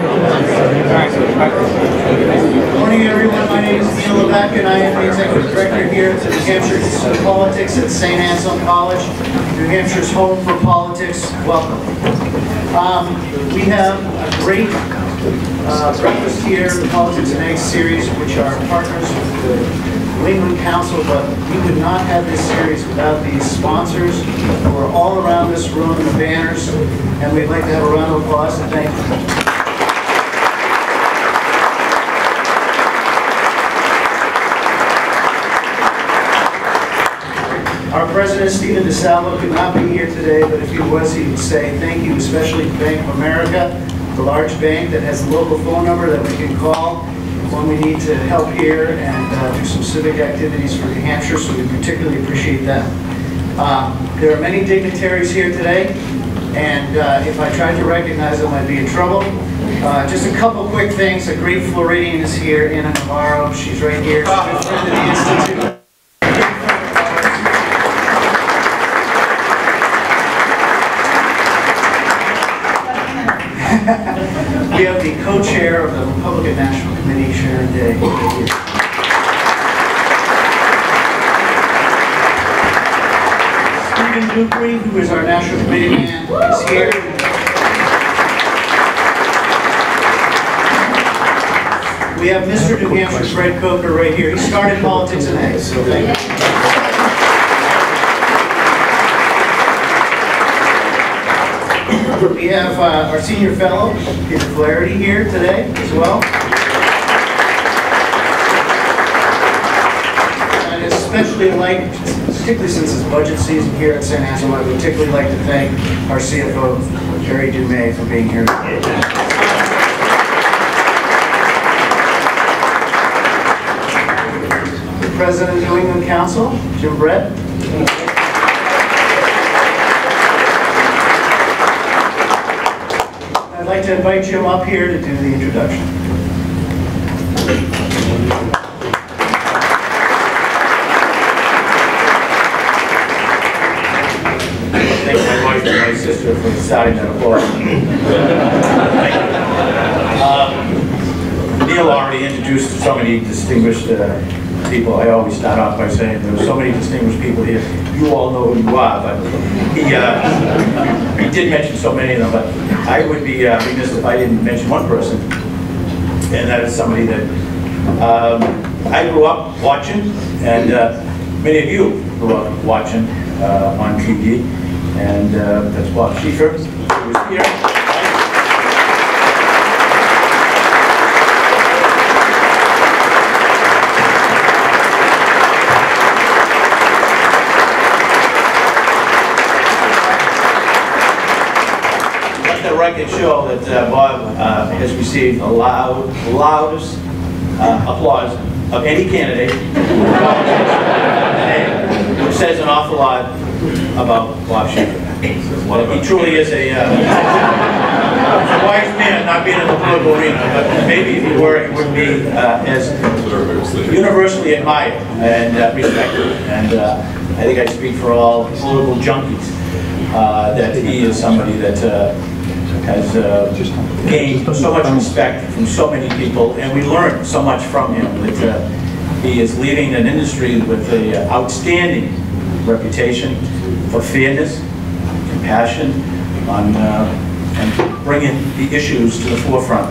Good morning, everyone. My name is Neil Levesque, and I am the Executive Director here at the New Hampshire Institute of Politics at St. Anselm College, New Hampshire's home for politics. Welcome. We have a great breakfast here, the Politics and Eggs series, which are partners with the New England Council, but we could not have this series without these sponsors who are all around this room in the banners, and we'd like to have a round of applause and thank you. Our president, Stephen DeSalvo, could not be here today, but if he was, he would say thank you, especially to Bank of America, the large bank that has a local phone number that we can call when we need to help here and do some civic activities for New Hampshire, so we particularly appreciate them. There are many dignitaries here today, and if I tried to recognize them, I'd be in trouble. Just a couple quick things. A great Floridian is here, Anna Navarro. She's right here. She's a friend of the Institute. We have the co-chair of the Republican National Committee, Sharon Day. Stephen Dupree, who is our National Committee man, is here. We have Mr. New Hampshire Fred Coker right here. He started Politics and Eggs, so thank you. We have our senior fellow, Peter Flaherty, here today as well. And especially particularly since it's budget season here at St. Anselm, I would particularly like to thank our CFO, Jerry Dumais, for being here. The President of the New England Council, Jim Brett. I'd like to invite Jim up here to do the introduction. Thank my wife and my sister for starting that applause. Neil already introduced so many distinguished people. I always start off by saying there are so many distinguished people here. You all know who you are, but he did mention so many of them, but I would be remiss if I didn't mention one person, and that is somebody that I grew up watching, and many of you grew up watching on TV, and that's Bob Schieffer, who was here. Record show that Bob has received the loudest applause of any candidate, which says an awful lot about Bob Schieffer. He truly is a wise man, not being in the political arena, but maybe if he were, he wouldn't be as universally admired and respected. And I think I speak for all political junkies that he is somebody that has gained so much respect from so many people, and we learned so much from him that he is leading an industry with an outstanding reputation for fairness, compassion, and bringing the issues to the forefront,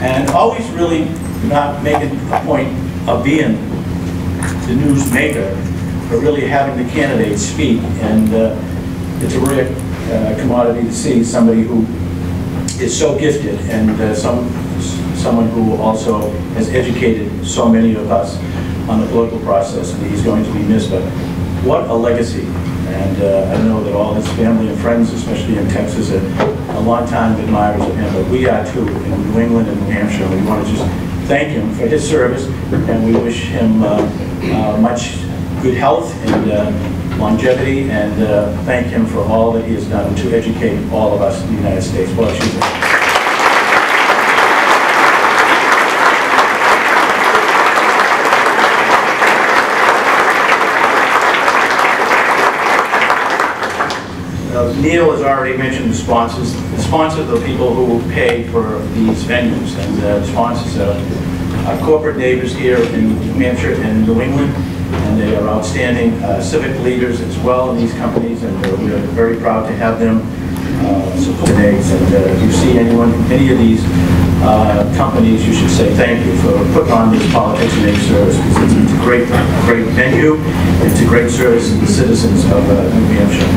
and always really not making a point of being the newsmaker, but really having the candidates speak. And it's a rare commodity to see somebody who is so gifted, and someone who also has educated so many of us on the political process, and he's going to be missed, but what a legacy. And I know that all his family and friends, especially in Texas, are a long-time admirers of him, but we are too in New England and New Hampshire. We want to just thank him for his service, and we wish him much good health and longevity, and thank him for all that he has done to educate all of us in the United States. Well, Neil has already mentioned the sponsors. The sponsors are the people who pay for these venues, and the sponsors are our corporate neighbors here in New Hampshire and New England, and they are outstanding civic leaders as well in these companies, and we are very proud to have them support eggs. And if you see any of these companies, you should say thank you for putting on this Politics and Egg service, because it's a great venue. It's a great service to the citizens of New Hampshire.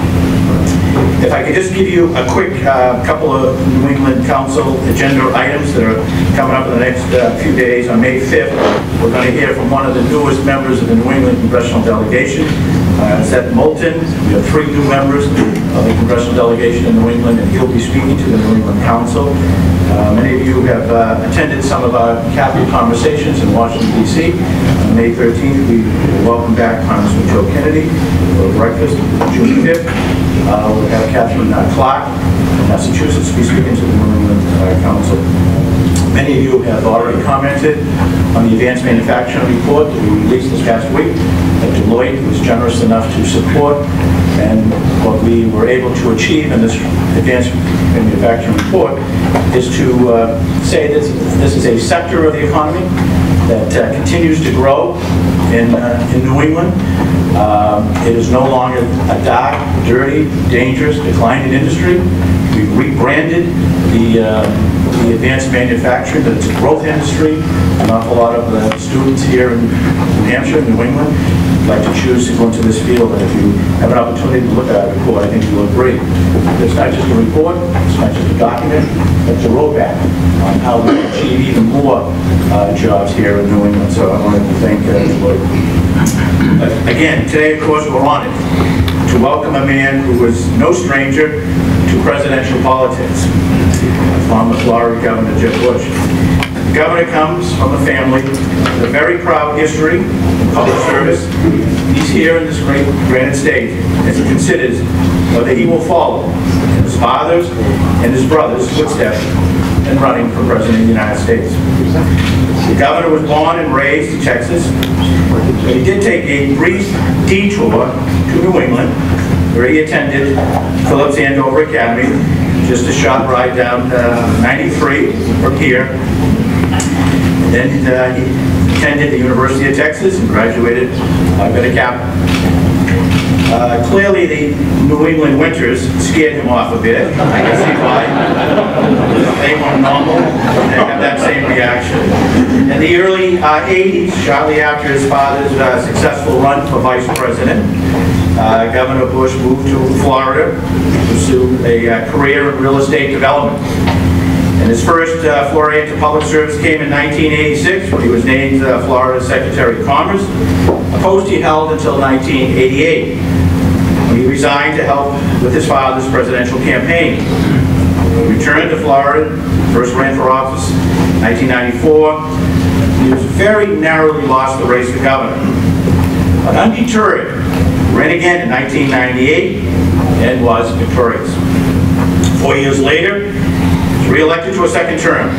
If I could just give you a quick couple of New England Council agenda items that are coming up in the next few days. On May 5th, we're going to hear from one of the newest members of the New England Congressional Delegation, Seth Moulton. We have 3 new members of the Congressional Delegation in New England, and he'll be speaking to the New England Council. Many of you have attended some of our Capitol conversations in Washington, D.C. On May 13th, we welcome back Congressman Joe Kennedy for breakfast. June 5th, we'll have Catherine Clark from Massachusetts be speaking to the New England Council. Many of you have already commented on the advanced manufacturing report that we released this past week that Deloitte was generous enough to support, and what we were able to achieve in this advanced manufacturing report is to say that this is a sector of the economy that continues to grow in New England. It is no longer a dark, dirty, dangerous, declining industry. We've rebranded the advanced manufacturing, that it's a growth industry. An awful lot of students here in New Hampshire, New England, like to choose to go into this field, and if you have an opportunity to look at a report, I think you will agree. It's not just a report, it's not just a document, it's a roadmap on how we achieve even more jobs here in New England. So I wanted to thank Deloitte. Again, today, of course, we're honored to welcome a man who was no stranger to presidential politics, former Florida Governor Jeb Bush. The governor comes from a family with a very proud history in public service. He's here in this great granite state as he considers whether he will follow in his father's and his brother's footsteps in running for President of the United States. The governor was born and raised in Texas, but he did take a brief detour to New England, where he attended Phillips Andover Academy, just a short ride down 93 from here. And then he attended the University of Texas and graduated Beta Kappa. Clearly, the New England winters scared him off a bit. I can see why. They weren't normal. They have that same reaction. In the early 80s, shortly after his father's successful run for vice president, Governor Bush moved to Florida to pursue a career in real estate development. And his first foray into public service came in 1986 when he was named Florida Secretary of Commerce, a post he held until 1988, when he resigned to help with his father's presidential campaign. He returned to Florida, first ran for office in 1994. He was very narrowly lost the race for governor. But undeterred, ran again in 1998 and was victorious. 4 years later, he was re-elected to a second term,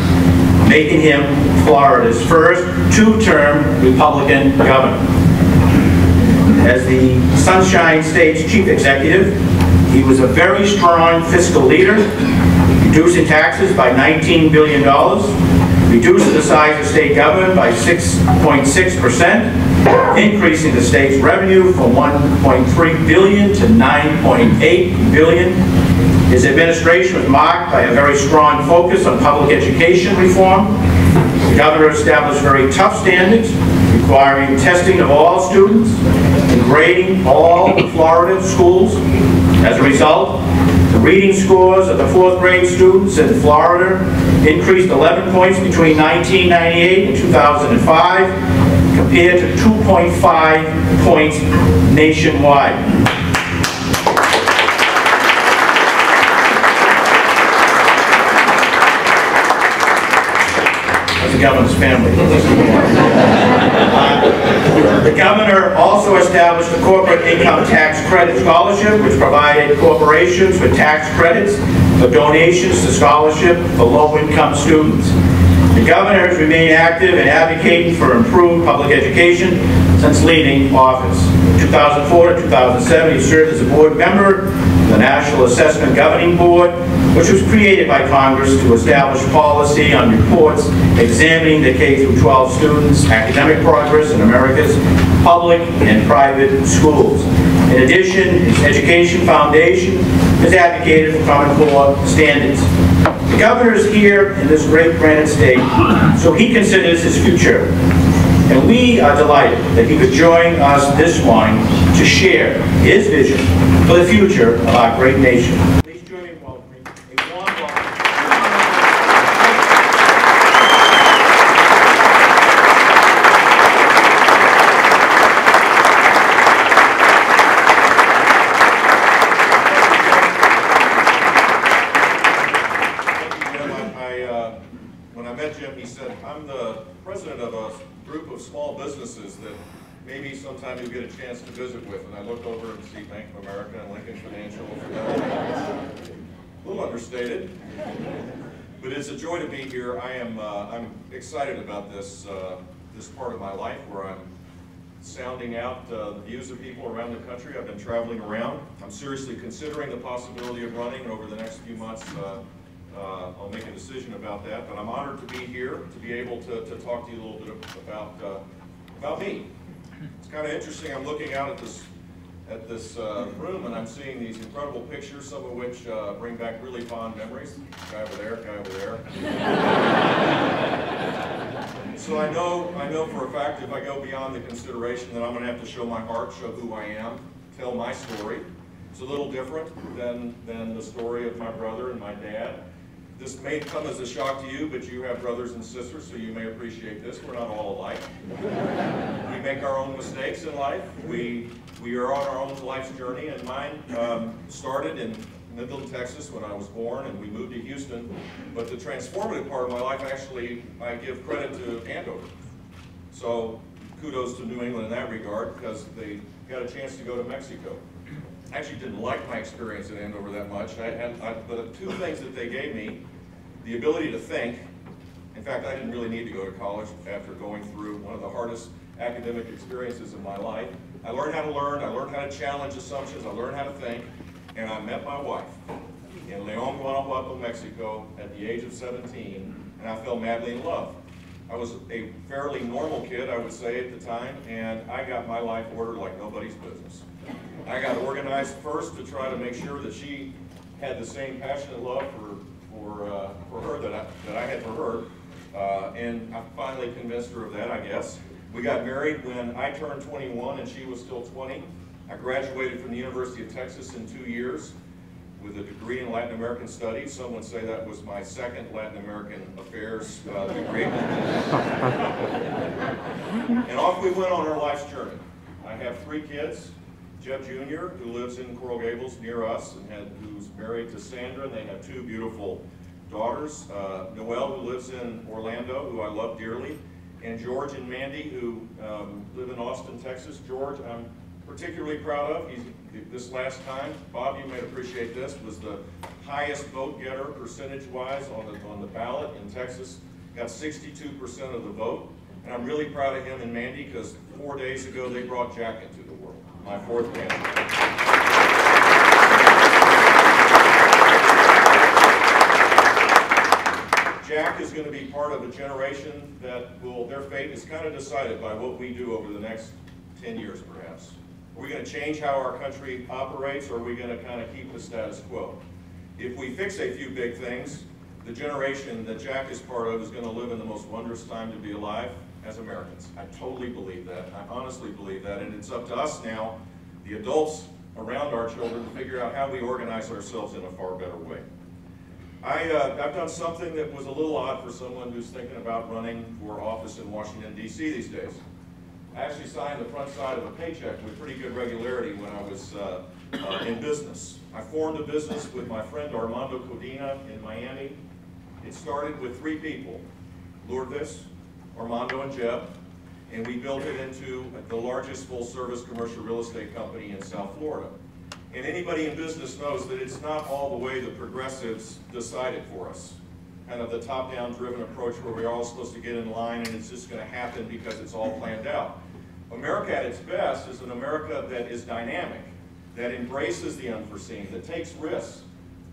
making him Florida's first 2-term Republican governor. As the Sunshine State's chief executive, he was a very strong fiscal leader, reducing taxes by $19 billion, reducing the size of state government by 6.6%, increasing the state's revenue from $1.3 billion to $9.8 billion. His administration was marked by a very strong focus on public education reform. The governor established very tough standards, requiring testing of all students and grading all Florida schools. As a result, the reading scores of the 4th grade students in Florida increased 11 points between 1998 and 2005, compared to 2.5 points nationwide. The governor's family. The governor also established the corporate income tax credit scholarship, which provided corporations with tax credits for donations to scholarship for low-income students. The governor has remained active in advocating for improved public education since leaving office. In 2004 to 2007, he served as a board member the National Assessment Governing Board, which was created by Congress to establish policy on reports examining the K-12 students' academic progress in America's public and private schools. In addition, its Education Foundation has advocated for Common Core standards. The governor is here in this great granite state, so he considers his future. And we are delighted that he could join us this morning to share his vision for the future of our great nation. Please join me in welcoming a warm welcome. When I met Jim, he said, I'm the president of a group of small businesses that maybe sometime you'll get a chance to visit with. And I look over and see Bank of America and Lincoln Financial. A little understated, but it's a joy to be here. I'm excited about this this part of my life where I'm sounding out the views of people around the country. I've been traveling around. I'm seriously considering the possibility of running, and over the next few months I'll make a decision about that, but I'm honored to be here, to be able to talk to you a little bit about me. It's kind of interesting. I'm looking out at this room, and I'm seeing these incredible pictures, some of which bring back really fond memories. Guy over there, guy over there. So I know for a fact if I go beyond the consideration that I'm going to have to show my heart, show who I am, tell my story. It's a little different than the story of my brother and my dad. This may come as a shock to you, but you have brothers and sisters, so you may appreciate this. We're not all alike. We make our own mistakes in life. We are on our own life's journey, and mine started in Midland, Texas when I was born, and we moved to Houston. But the transformative part of my life, actually, I give credit to Andover. So kudos to New England in that regard, because they got a chance to go to Mexico. I actually didn't like my experience at Andover that much, but two things that they gave me: the ability to think. In fact, I didn't really need to go to college after going through one of the hardest academic experiences of my life. I learned how to learn, I learned how to challenge assumptions, I learned how to think, and I met my wife in León, Guanajuato, Mexico at the age of 17, and I fell madly in love. I was a fairly normal kid, I would say, at the time, and I got my life ordered like nobody's business. I got organized first to try to make sure that she had the same passionate love for her that I had for her, and I finally convinced her of that, I guess. We got married when I turned 21 and she was still 20. I graduated from the University of Texas in 2 years with a degree in Latin American Studies. Some would say that was my second Latin American Affairs degree. And off we went on our life's journey. I have 3 kids. Jeb Jr., who lives in Coral Gables near us, and who's married to Sandra, and they have 2 beautiful daughters. Noelle, who lives in Orlando, who I love dearly, and George and Mandy, who live in Austin, Texas. George, I'm particularly proud of. This last time, Bob, you may appreciate this, was the highest vote getter percentage-wise on the ballot in Texas. Got 62% of the vote, and I'm really proud of him and Mandy because 4 days ago they brought Jack into the world, my 4th grandchild. Jack is going to be part of a generation that their fate is kind of decided by what we do over the next 10 years, perhaps. Are we going to change how our country operates, or are we going to kind of keep the status quo? If we fix a few big things, the generation that Jack is part of is going to live in the most wondrous time to be alive as Americans. I totally believe that. I honestly believe that. And it's up to us now, the adults around our children, to figure out how we organize ourselves in a far better way. I've done something that was a little odd for someone who's thinking about running for office in Washington, D.C. these days. I actually signed the front side of a paycheck with pretty good regularity when I was in business. I formed a business with my friend Armando Codina in Miami. It started with 3 people, Lourdes, Armando, and Jeb, and we built it into the largest full-service commercial real estate company in South Florida. And anybody in business knows that it's not all the way the progressives decided for us. Kind of the top-down driven approach where we're all supposed to get in line and it's just going to happen because it's all planned out. America at its best is an America that is dynamic, that embraces the unforeseen, that takes risks,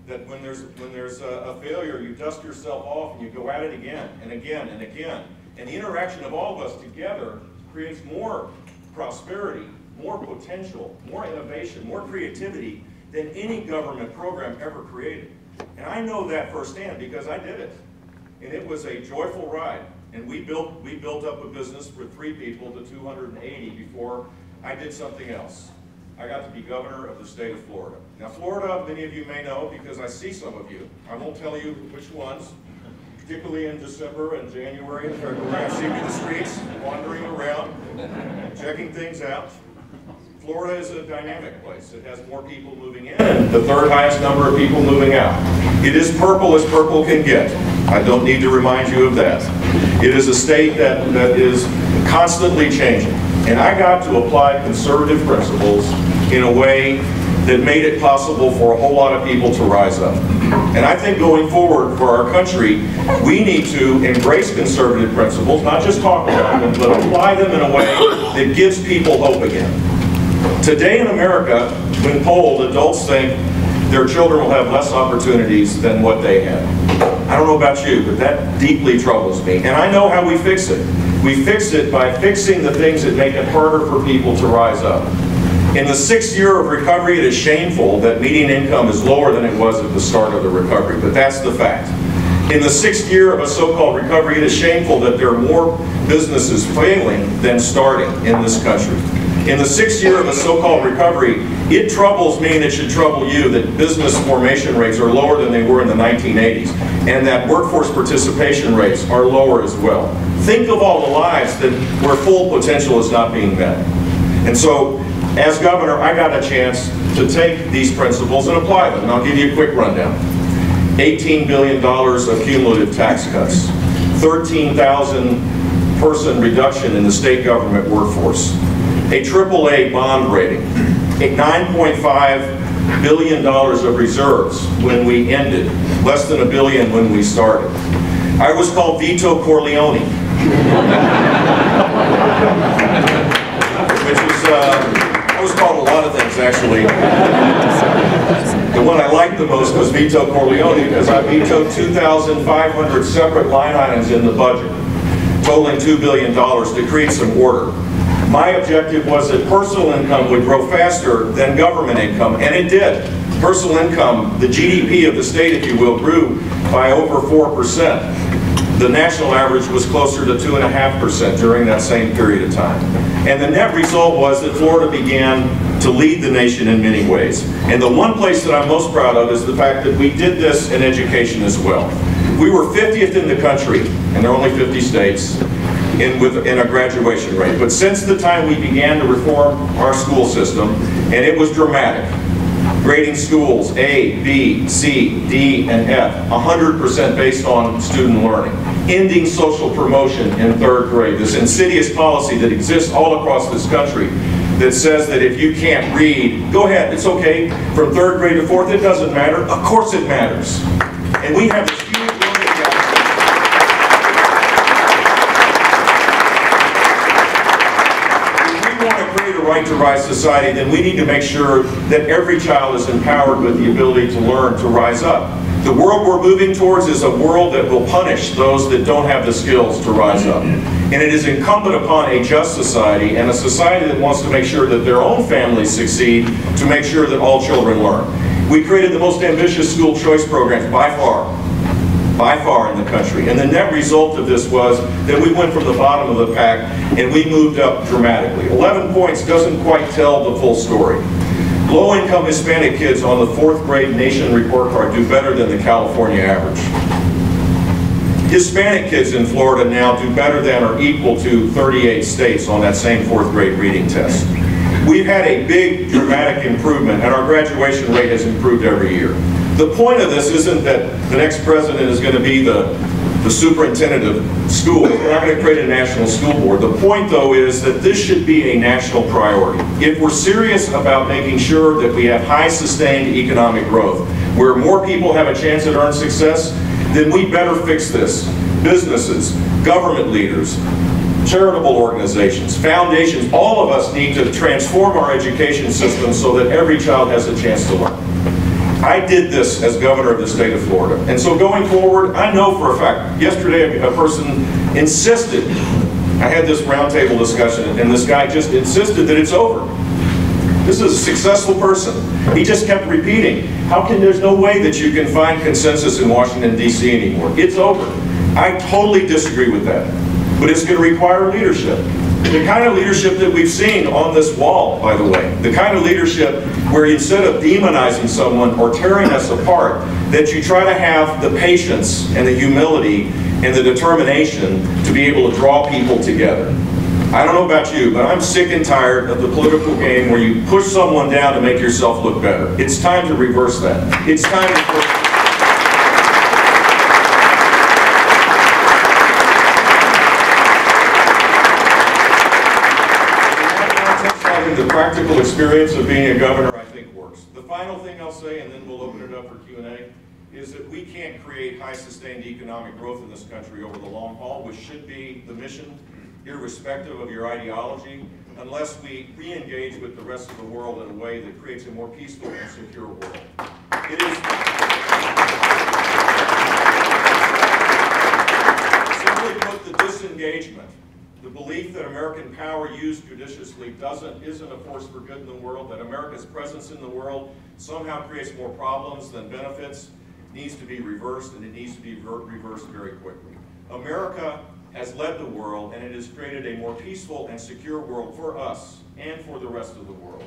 that when there's a failure, you dust yourself off and you go at it again and again and again. And the interaction of all of us together creates more prosperity, more potential, more innovation, more creativity than any government program ever created. And I know that firsthand because I did it. And it was a joyful ride. And we built up a business for 3 people to 280 before I did something else. I got to be governor of the state of Florida. Now Florida, many of you may know because I see some of you. I won't tell you which ones, particularly in December and January and February. I see you in the streets, wandering around, checking things out. Florida is a dynamic place. It has more people moving in, the 3rd highest number of people moving out. It is purple as purple can get. I don't need to remind you of that. It is a state that is constantly changing. And I got to apply conservative principles in a way that made it possible for a whole lot of people to rise up. And I think going forward for our country, we need to embrace conservative principles, not just talk about them, but apply them in a way that gives people hope again. Today in America, when polled, adults think their children will have less opportunities than what they had. I don't know about you, but that deeply troubles me. And I know how we fix it. We fix it by fixing the things that make it harder for people to rise up. In the 6th year of recovery, it is shameful that median income is lower than it was at the start of the recovery, but that's the fact. In the 6th year of a so-called recovery, it is shameful that there are more businesses failing than starting in this country. In the 6th year of a so-called recovery, it troubles me and it should trouble you that business formation rates are lower than they were in the 1980s, and that workforce participation rates are lower as well. Think of all the lives where full potential is not being met. And so, as governor, I got a chance to take these principles and apply them. And I'll give you a quick rundown. $18 billion of cumulative tax cuts, 13,000 person reduction in the state government workforce, a AAA bond rating, a $9.5 billion of reserves when we ended, less than $1 billion when we started. I was called Vito Corleone, which is, I was called a lot of things actually. The one I liked the most was Vito Corleone because I vetoed 2,500 separate line items in the budget, totaling $2 billion to create some order. My objective was that personal income would grow faster than government income, and it did. Personal income, the GDP of the state, if you will, grew by over 4%. The national average was closer to 2.5% during that same period of time. And the net result was that Florida began to lead the nation in many ways. And the one place that I'm most proud of is the fact that we did this in education as well. We were 50th in the country, and there are only 50 states, in a graduation rate. But since the time we began to reform our school system, and it was dramatic, grading schools A, B, C, D, and F, 100% based on student learning. Ending social promotion in 3rd grade, this insidious policy that exists all across this country that says that if you can't read, go ahead, it's okay. From 3rd grade to 4th, it doesn't matter. Of course it matters. And we have this huge learning gap. If we want to create a right-to-rise society, then we need to make sure that every child is empowered with the ability to learn, to rise up. The world we're moving towards is a world that will punish those that don't have the skills to rise up. And it is incumbent upon a just society and a society that wants to make sure that their own families succeed to make sure that all children learn. We created the most ambitious school choice programs by far in the country. And the net result of this was that we went from the bottom of the pack and we moved up dramatically. 11 points doesn't quite tell the full story. Low-income Hispanic kids on the 4th grade nation report card do better than the California average. Hispanic kids in Florida now do better than or equal to 38 states on that same 4th grade reading test. We've had a big dramatic improvement, and our graduation rate has improved every year. The point of this isn't that the next president is going to be the superintendent of schools. We're not going to create a national school board. The point, though, is that this should be a national priority. If we're serious about making sure that we have high sustained economic growth, where more people have a chance at earned success, then we better fix this. Businesses, government leaders, charitable organizations, foundations, all of us need to transform our education system so that every child has a chance to learn. I did this as governor of the state of Florida. And so going forward, I know for a fact, yesterday a person insisted, I had this roundtable discussion, and this guy just insisted that it's over. This is a successful person. He just kept repeating, there's no way that you can find consensus in Washington, D.C. anymore. It's over. I totally disagree with that. But it's going to require leadership. The kind of leadership that we've seen on this wall, by the way. The kind of leadership where instead of demonizing someone or tearing us apart, that you try to have the patience and the humility and the determination to be able to draw people together. I don't know about you, but I'm sick and tired of the political game where you push someone down to make yourself look better. It's time to reverse that. It's time to... The practical experience of being a governor, I think, works. The final thing I'll say, and then we'll open it up for Q&A, is that we can't create high sustained economic growth in this country over the long haul, which should be the mission, irrespective of your ideology, unless we re-engage with the rest of the world in a way that creates a more peaceful and secure world. It is simply put, the disengagement, the belief that American power used judiciously isn't a force for good in the world, that America's presence in the world somehow creates more problems than benefits, needs to be reversed, and it needs to be reversed very quickly. America has led the world, and it has created a more peaceful and secure world for us and for the rest of the world.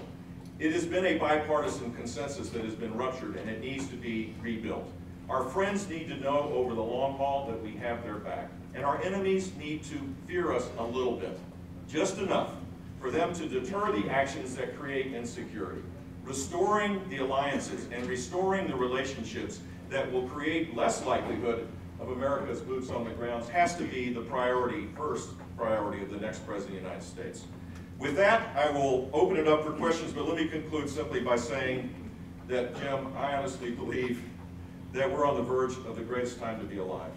It has been a bipartisan consensus that has been ruptured, and it needs to be rebuilt. Our friends need to know over the long haul that we have their back. And our enemies need to fear us a little bit, just enough, for them to deter the actions that create insecurity. Restoring the alliances and restoring the relationships that will create less likelihood of America's boots on the ground has to be the first priority of the next President of the United States. With that, I will open it up for questions, but let me conclude simply by saying that, Jim, I honestly believe that we're on the verge of the greatest time to be alive.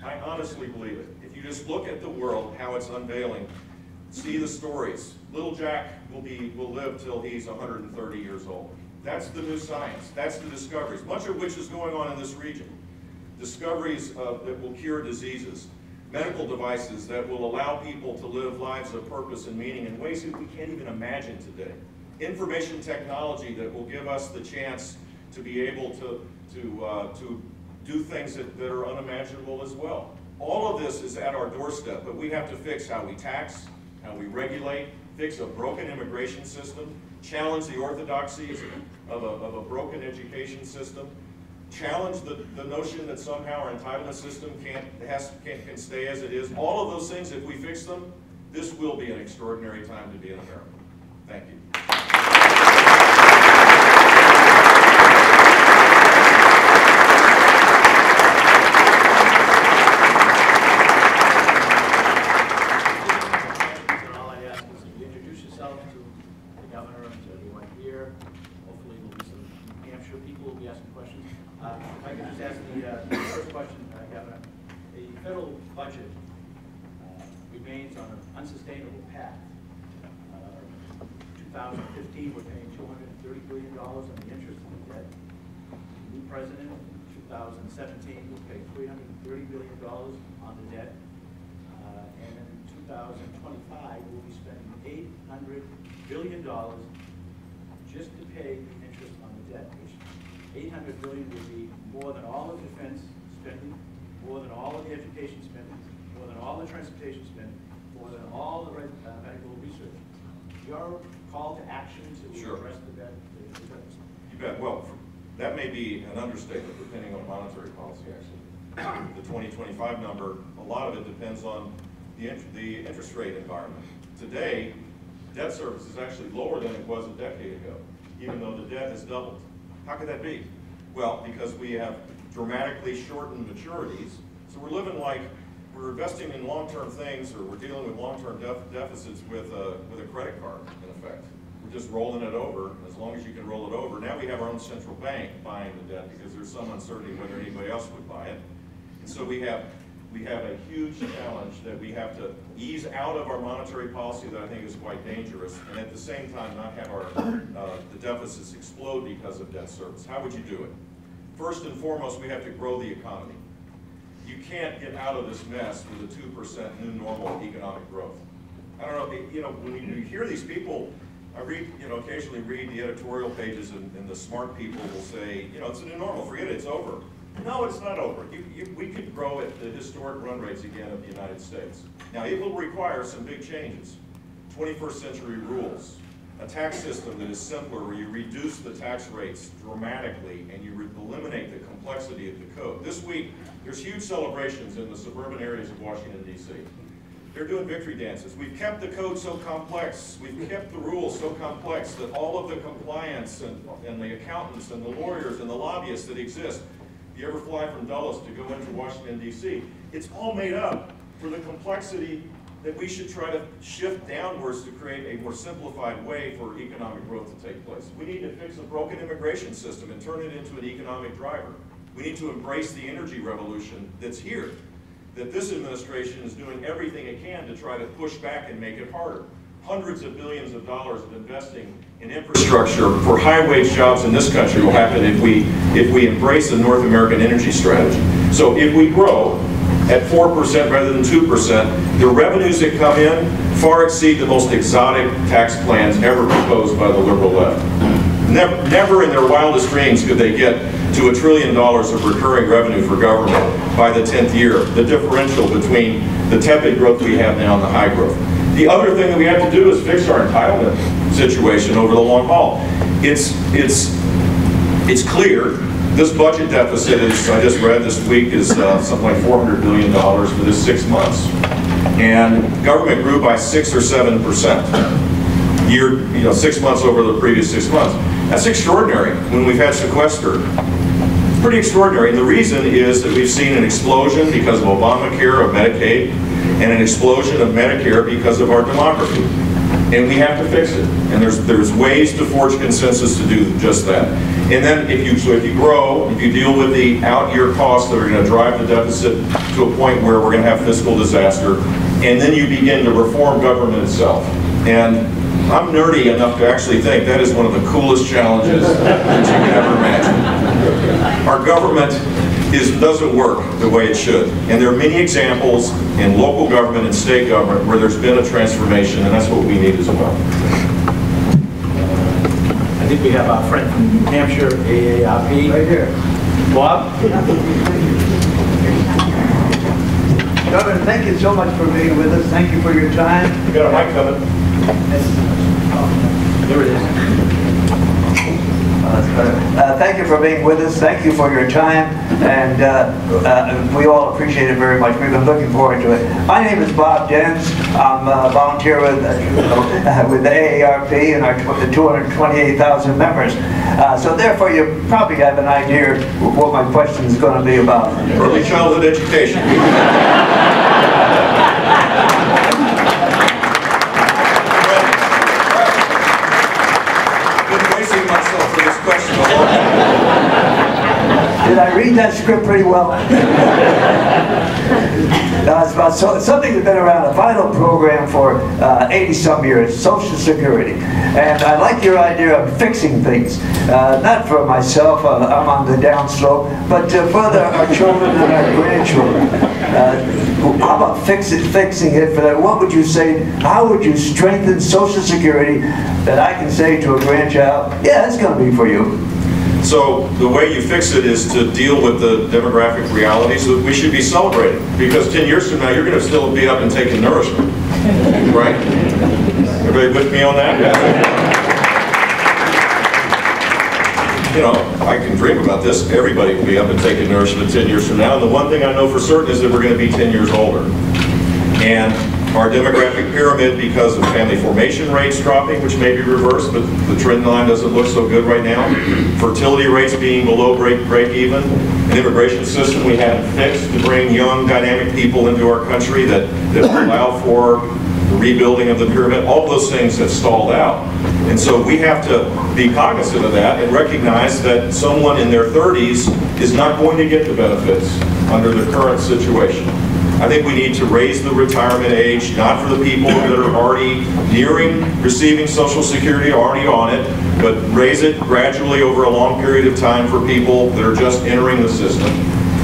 I honestly believe it. If you just look at the world, how it's unveiling, see the stories. Little Jack will live till he's 130 years old. That's the new science. That's the discoveries, much of which is going on in this region. Discoveries that will cure diseases, medical devices that will allow people to live lives of purpose and meaning in ways that we can't even imagine today. Information technology that will give us the chance to be able to do things that are unimaginable as well. All of this is at our doorstep, but we have to fix how we tax, how we regulate, fix a broken immigration system, challenge the orthodoxies of a broken education system, challenge the notion that somehow our entitlement system can stay as it is. All of those things, if we fix them, this will be an extraordinary time to be in America. Thank you. If I could just ask the first question, Governor. The federal budget remains on an unsustainable path. 2015, we're paying $230 billion on the interest on the debt. The new president, in 2017, will pay $330 billion on the debt. And in 2025, we'll be spending $800 billion just to pay the interest on the debt, which $800 billion would be more than all of defense spending, more than all of the education spending, more than all the transportation spending, more than all the medical research. Your call to action to address the debt? You bet. Well, that may be an understatement depending on monetary policy, actually. The 2025 number, a lot of it depends on the interest rate environment. Today, debt service is actually lower than it was a decade ago, even though the debt has doubled. How could that be? Well, because we have dramatically shortened maturities, so we're living like we're investing in long-term things, or we're dealing with long-term deficits with a credit card, in effect. We're just rolling it over. As long as you can roll it over. Now we have our own central bank buying the debt because there's some uncertainty whether anybody else would buy it. And so we have we have a huge challenge that we have to ease out of our monetary policy that I think is quite dangerous, and at the same time not have our the deficits explode because of debt service. How would you do it? First and foremost, we have to grow the economy. You can't get out of this mess with a 2% new normal economic growth. I don't know, when you hear these people, I read, occasionally read the editorial pages, and the smart people will say, it's a new normal, forget it, it's over. No, it's not over. We could grow at the historic run rates again of the United States. Now, it will require some big changes. 21st century rules, a tax system that is simpler, where you reduce the tax rates dramatically and you eliminate the complexity of the code. This week, there's huge celebrations in the suburban areas of Washington, D.C. They're doing victory dances. We've kept the code so complex, we've kept the rules so complex that all of the compliance and the accountants and the lawyers and the lobbyists that exist, if you ever fly from Dulles to go into Washington, D.C., it's all made up for the complexity that we should try to shift downwards to create a more simplified way for economic growth to take place. We need to fix a broken immigration system and turn it into an economic driver. We need to embrace the energy revolution that's here, that this administration is doing everything it can to try to push back and make it harder. Hundreds of billions of dollars of investing in infrastructure for high-wage jobs in this country will happen if we embrace the North American energy strategy. So if we grow at 4% rather than 2%, the revenues that come in far exceed the most exotic tax plans ever proposed by the liberal left. Never in their wildest dreams could they get to $1 trillion of recurring revenue for government by the 10th year, the differential between the tepid growth we have now and the high growth. The other thing that we have to do is fix our entitlement situation over the long haul. It's clear this budget deficit is, I just read this week, is something like $400 billion for this 6 months. And government grew by 6 or 7% year, 6 months over the previous 6 months. That's extraordinary when we've had sequester. It's pretty extraordinary. And the reason is that we've seen an explosion because of Obamacare, of Medicaid, and an explosion of Medicare because of our demography. And we have to fix it. And there's ways to forge consensus to do just that. And then if you grow, if you deal with the out-year costs that are going to drive the deficit to a point where we're going to have fiscal disaster, and then you begin to reform government itself. And I'm nerdy enough to actually think that is one of the coolest challenges that you can ever imagine. Our government doesn't work the way it should. And there are many examples in local government and state government where there's been a transformation, and that's what we need as well. I think we have our friend from New Hampshire, AARP. Right here. Bob? Governor, thank you so much for being with us. Thank you for your time. You got a mic coming. There it is. Thank you for being with us. Thank you for your time, and we all appreciate it very much. We've been looking forward to it. My name is Bob Jens. I'm a volunteer with the AARP and our 228,000 members. So therefore, you probably have an idea what my question is going to be about. Early childhood education. Did I read that script pretty well? It's about something that's been around, a vital program for 80-some years, Social Security. And I like your idea of fixing things. Not for myself, I'm on the downslope, but for our children and our grandchildren. How about fixing it for that? What would you say, how would you strengthen Social Security that I can say to a grandchild, yeah, it's going to be for you? So the way you fix it is to deal with the demographic realities that we should be celebrating. Because 10 years from now, you're going to still be up and taking nourishment. Right? Everybody with me on that? You know, I can dream about this. Everybody will be up and taking nourishment 10 years from now. And the one thing I know for certain is that we're going to be 10 years older. And our demographic pyramid, because of family formation rates dropping, which may be reversed, but the trend line doesn't look so good right now. Fertility rates being below break even. An immigration system we haven't fixed to bring young, dynamic people into our country that allow for the rebuilding of the pyramid. All those things have stalled out. And so we have to be cognizant of that and recognize that someone in their 30s is not going to get the benefits under the current situation. I think we need to raise the retirement age, not for the people that are already nearing receiving Social Security, already on it, but raise it gradually over a long period of time for people that are just entering the system.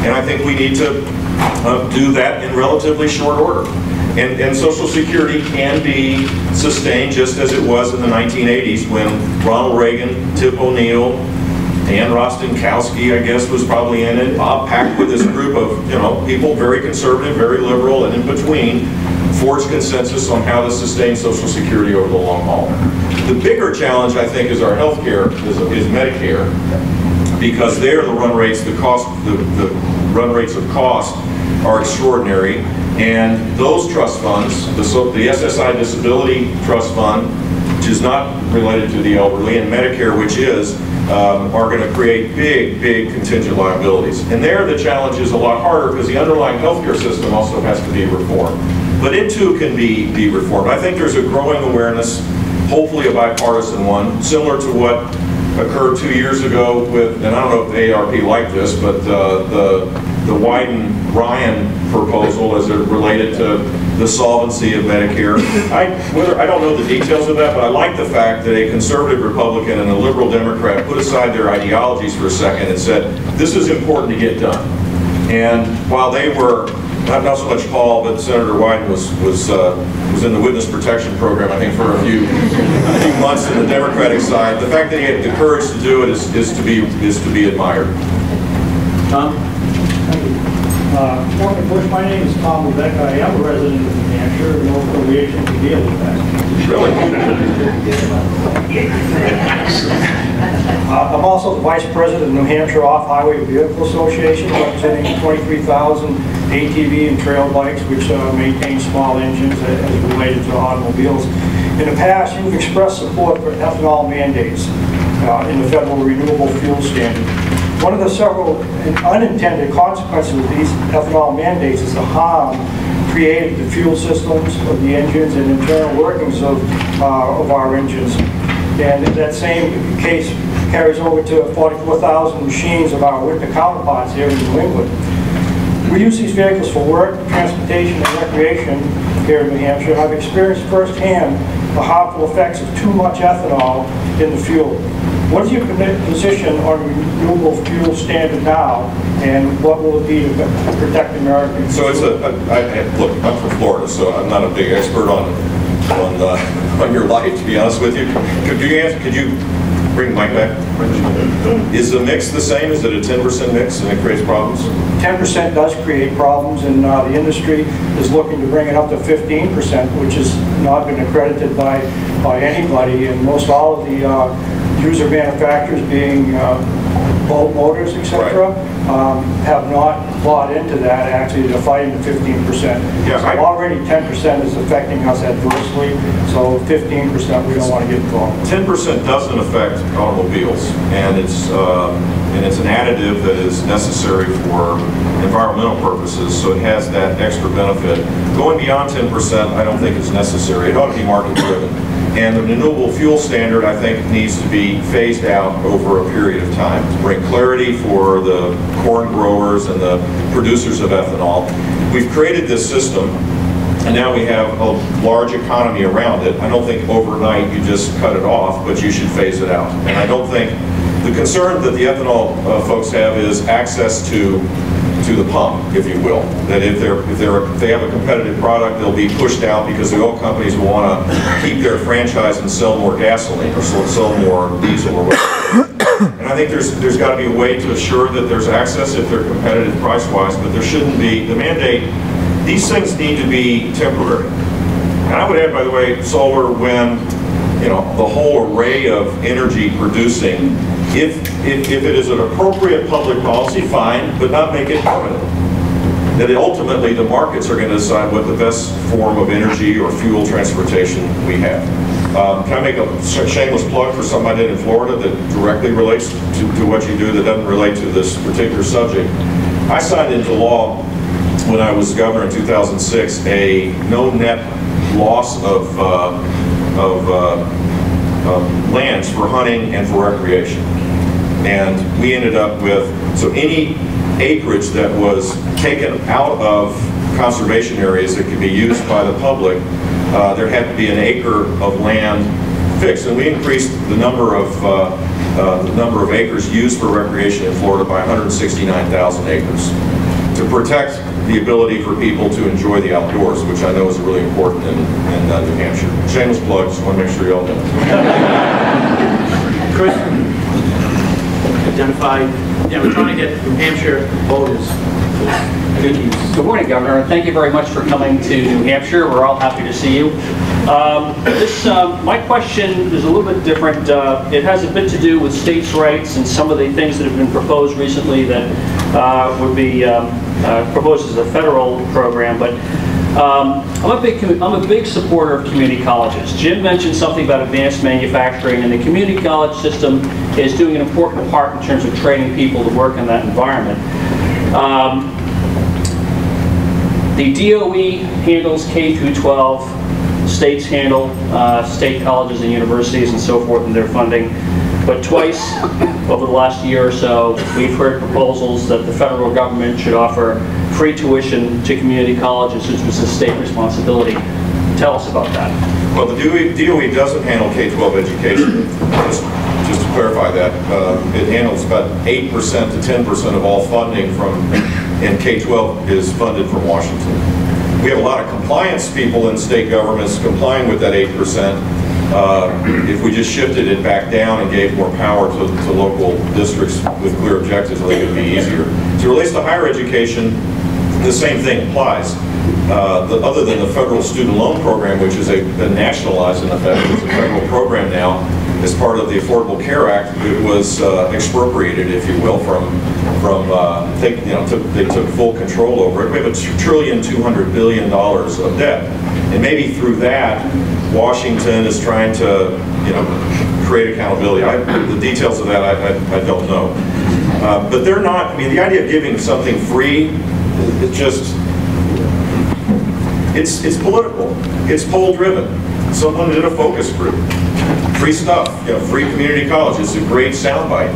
And I think we need to do that in relatively short order. And Social Security can be sustained just as it was in the 1980s when Ronald Reagan, Tip O'Neill, Dan Rostenkowski, I guess, was probably in it. Bob Pack with this group of, people very conservative, very liberal, and in between, forged consensus on how to sustain Social Security over the long haul. The bigger challenge, I think, is our health care, is Medicare, because there the run rates, the run rates of cost are extraordinary, and those trust funds, the SSI Disability Trust Fund, which is not related to the elderly, and Medicare, which is, are going to create big contingent liabilities. And there the challenge is a lot harder because the underlying healthcare system also has to be reformed. But it too can be reformed. I think there's a growing awareness, hopefully a bipartisan one, similar to what occurred 2 years ago with, and I don't know if the ARP liked this, but the Wyden-Ryan proposal as it related to the solvency of Medicare. I don't know the details of that, but I like the fact that a conservative Republican and a liberal Democrat put aside their ideologies for a second and said, this is important to get done. And while they were, not so much Paul, but Senator Wyden was in the witness protection program, I think, for a few months in the Democratic side. The fact that he had the courage to do it is to be admired. Tom? Morning, Bush. My name is Tom Lebeck. I am a resident of New Hampshire, no affiliation to deal with that. Really? I'm also the Vice President of New Hampshire Off-Highway Vehicle Association, representing 23,000 ATV and trail bikes, which maintain small engines as related to automobiles. In the past, you've expressed support for ethanol mandates in the federal renewable fuel standard. One of the several unintended consequences of these ethanol mandates is the harm created to the fuel systems of the engines and internal workings of our engines. And that same case carries over to 44,000 machines of our winter counterparts here in New England. We use these vehicles for work, transportation, and recreation here in New Hampshire. I've experienced firsthand the harmful effects of too much ethanol in the fuel. What is your position on renewable fuel standard now, and what will it be to protect Americans? So it's look, I'm from Florida, so I'm not a big expert on your life, to be honest with you. Could you bring the mic back? Is the mix the same? Is it a 10% mix and it creates problems? 10% does create problems, and the industry is looking to bring it up to 15%, which has not been accredited by anybody, and most all of the user manufacturers, being Bolt Motors, etc., have not bought into that. Actually, they're fighting the 15%. Yeah, so already 10% is affecting us adversely, so 15% we don't want to get involved. 10% doesn't affect automobiles, and it's an additive that is necessary for environmental purposes, so it has that extra benefit. Going beyond 10%, I don't think is necessary. It ought to be market driven. And the renewable fuel standard, I think, needs to be phased out over a period of time to bring clarity for the corn growers and the producers of ethanol. We've created this system, and now we have a large economy around it. I don't think overnight you just cut it off, but you should phase it out. And I don't think, the concern that the ethanol folks have is access to the pump, if you will. That if they have a competitive product, they'll be pushed out because the oil companies will want to keep their franchise and sell more gasoline or sell more diesel or whatever. And I think there's got to be a way to assure that there's access if they're competitive price-wise, but there shouldn't be, the mandate, these things need to be temporary. And I would add, by the way, solar, wind, the whole array of energy producing, if it is an appropriate public policy, fine, but not make it permanent. That ultimately the markets are going to decide what the best form of energy or fuel transportation we have. Can I make a shameless plug for something I did in Florida that directly relates to what you do that doesn't relate to this particular subject? I signed into law when I was governor in 2006 a no net loss of lands for hunting and for recreation. And we ended up with, so any acreage that was taken out of conservation areas that could be used by the public, there had to be an acre of land fixed, and we increased the number of acres used for recreation in Florida by 169,000 acres to protect the ability for people to enjoy the outdoors, which I know is really important in New Hampshire. Shameless plug, just want to make sure you all know. Chris, identified. Yeah, we're trying to get New Hampshire voters. Good morning, Governor, and thank you very much for coming to New Hampshire. We're all happy to see you. My question is a little bit different. It has a bit to do with states' rights and some of the things that have been proposed recently that would be proposed as a federal program. But I'm a big supporter of community colleges. Jim mentioned something about advanced manufacturing, and the community college system is doing an important part in terms of training people to work in that environment. The DOE handles K through 12. States handle state colleges and universities and so forth in their funding. But twice over the last year or so, we've heard proposals that the federal government should offer free tuition to community colleges, which was a state responsibility. Tell us about that. Well, the DOE doesn't handle K-12 education. Just to clarify that, it handles about 8% to 10% of all funding in K-12 is funded from Washington. We have a lot of compliance people in state governments complying with that 8%. If we just shifted it back down and gave more power to local districts with clear objectives, I think it would be easier. As it relates to higher education, the same thing applies. Other than the federal student loan program, which is been nationalized in effect, it's a federal program now, as part of the Affordable Care Act, it was expropriated, if you will, they took full control over it. We have $1.2 trillion of debt, and maybe through that, Washington is trying to, create accountability. The details of that I don't know, but they're not. I mean, the idea of giving something free, it's political. It's poll driven. Someone did a focus group. Free stuff, free community college. It's a great soundbite.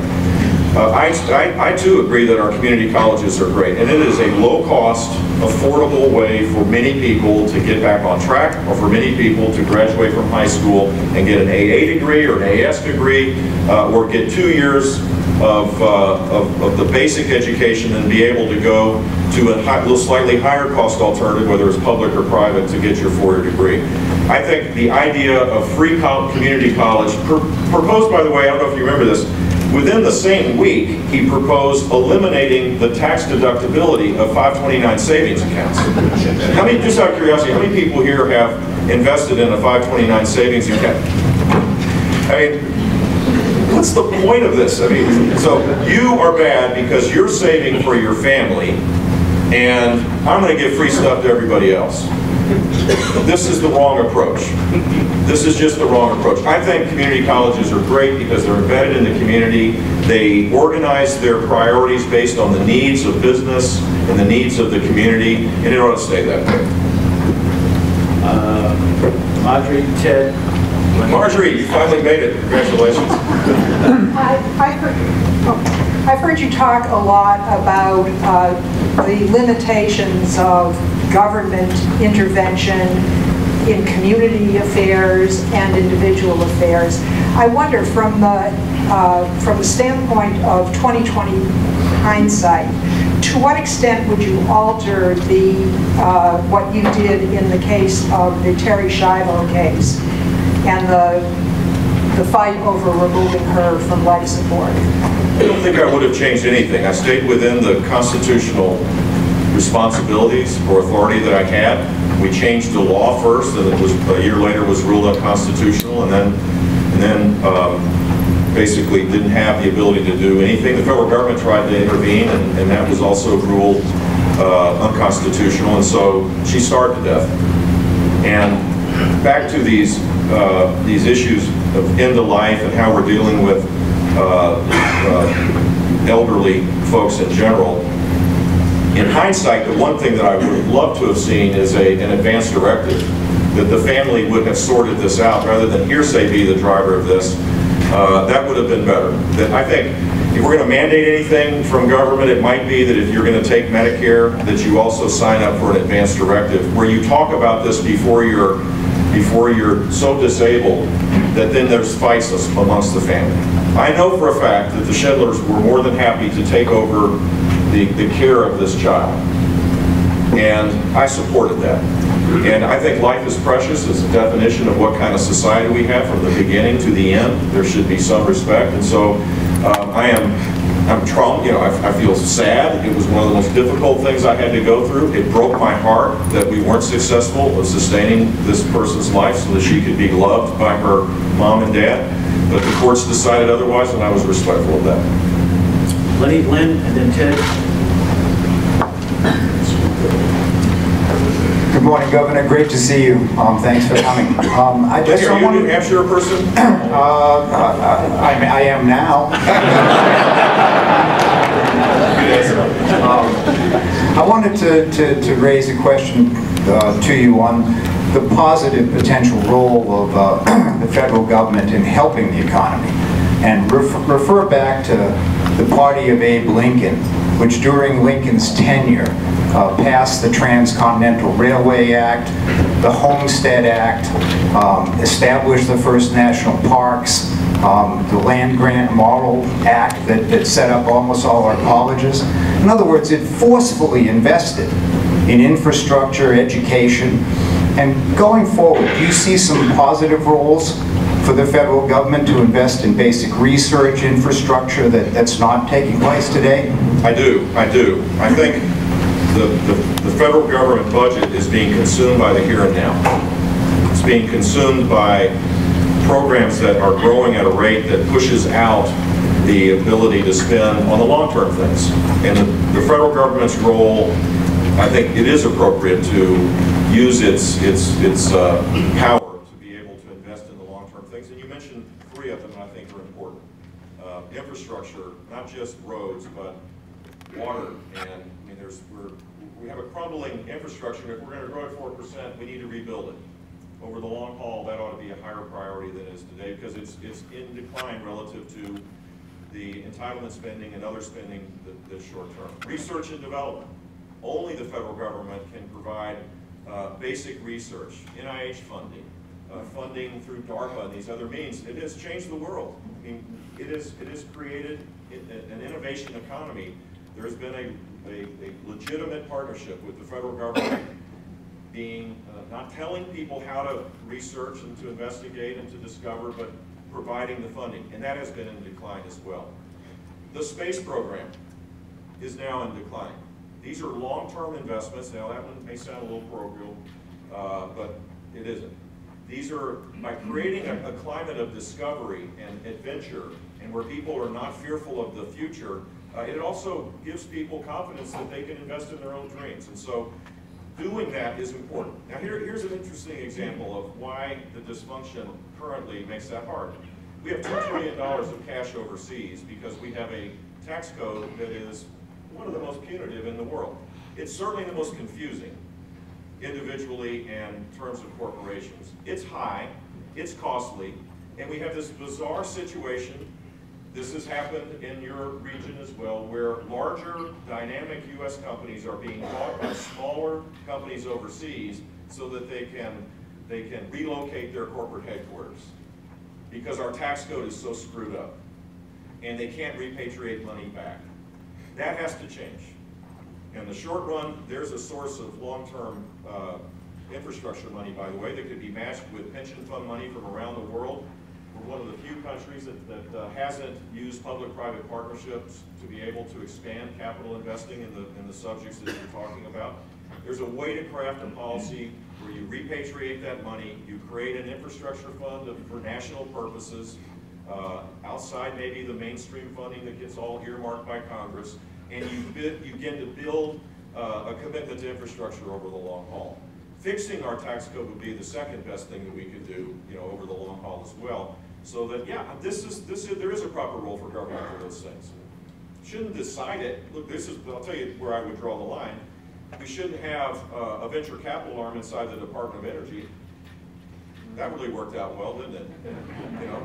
I too agree that our community colleges are great, and it is a low-cost, affordable way for many people to get back on track, or for many people to graduate from high school and get an AA degree or an AS degree, or get 2 years of the basic education and be able to go to a slightly higher cost alternative, whether it's public or private, to get your 4-year degree. I think the idea of free community college, proposed, by the way, I don't know if you remember this, within the same week, he proposed eliminating the tax deductibility of 529 savings accounts. How many, just out of curiosity, how many people here have invested in a 529 savings account? I mean, what's the point of this? I mean, so you are bad because you're saving for your family, and I'm going to give free stuff to everybody else. This is the wrong approach. This is just the wrong approach. I think community colleges are great because they're embedded in the community. They organize their priorities based on the needs of business and the needs of the community, and it ought to stay that way. Marjorie, Ted. Marjorie, you finally made it. Congratulations. I've heard you talk a lot about the limitations of government intervention in community affairs and individual affairs. I wonder, from the standpoint of 2020 hindsight, to what extent would you alter what you did in the case of the Terry Schiavo case and the fight over removing her from life support? I don't think I would have changed anything. I stayed within the constitutional responsibilities or authority that I had. We changed the law first, and it was a year later was ruled unconstitutional, and then basically didn't have the ability to do anything. The federal government tried to intervene, and that was also ruled unconstitutional, and so she starved to death. And back to these issues of end of life and how we're dealing with elderly folks in general. In hindsight, the one thing that I would have loved to have seen is an advance directive, that the family would have sorted this out rather than hearsay be the driver of this. That would have been better. I think if we're going to mandate anything from government, it might be that if you're going to take Medicare, that you also sign up for an advance directive where you talk about this before you're so disabled that then there's fights amongst the family. I know for a fact that the Schindlers were more than happy to take over the care of this child, and I supported that. And I think life is precious is a definition of what kind of society we have from the beginning to the end. There should be some respect, and so I'm traumatized. You know, I feel sad. It was one of the most difficult things I had to go through. It broke my heart that we weren't successful in sustaining this person's life so that she could be loved by her mom and dad. But the courts decided otherwise, and I was respectful of that. Lenny, Lynn, and then Ted. Good morning, Governor. Great to see you. Thanks for coming. Are you a New Hampshire person? I am now. I wanted to raise a question to you on the positive potential role of the federal government in helping the economy, and refer back to the party of Abe Lincoln, which during Lincoln's tenure passed the Transcontinental Railway Act, the Homestead Act, established the first national parks, the Land Grant Moral Act that set up almost all our colleges. In other words, it forcefully invested in infrastructure, education, and going forward, do you see some positive roles for the federal government to invest in basic research infrastructure that's not taking place today? I do. I think the federal government budget is being consumed by the here and now. It's being consumed by programs that are growing at a rate that pushes out the ability to spend on the long-term things. And the federal government's role, I think it is appropriate to use its power to be able to invest in the long-term things. And you mentioned three of them that I think are important. Infrastructure, not just roads, but water. And I mean, we have a crumbling infrastructure. If we're going to grow at 4%, we need to rebuild it. Over the long haul, that ought to be a higher priority than it is today because it's in decline relative to the entitlement spending and other spending that's short term. Research and development. Only the federal government can provide basic research, NIH funding, funding through DARPA and these other means. It has changed the world. I mean, it has created an innovation economy. There has been a legitimate partnership with the federal government being, not telling people how to research and to investigate and to discover, but providing the funding. And that has been in decline as well. The space program is now in decline. These are long-term investments. Now that one may sound a little parochial, but it isn't. These are, by creating a climate of discovery and adventure, and where people are not fearful of the future, it also gives people confidence that they can invest in their own dreams. And so doing that is important. Now here's an interesting example of why the dysfunction currently makes that hard. We have $2 trillion of cash overseas because we have a tax code that is one of the most punitive in the world. It's certainly the most confusing individually and in terms of corporations. It's high, it's costly, and we have this bizarre situation. This has happened in your region as well, where larger dynamic U.S. companies are being bought by smaller companies overseas so that they can relocate their corporate headquarters because our tax code is so screwed up and they can't repatriate money back. That has to change. In the short run, there's a source of long-term infrastructure money, by the way, that could be matched with pension fund money from around the world. We're one of the few countries that hasn't used public-private partnerships to be able to expand capital investing in the subjects that you're talking about. There's a way to craft a policy where you repatriate that money, you create an infrastructure fund for national purposes, outside maybe the mainstream funding that gets all earmarked by Congress, and you begin to build a commitment to infrastructure over the long haul. Fixing our tax code would be the second best thing that we could do, over the long haul as well. So that, yeah, there is a proper role for government for those things. Shouldn't decide it. Look, I'll tell you where I would draw the line. We shouldn't have a venture capital arm inside the Department of Energy. That really worked out well, didn't it?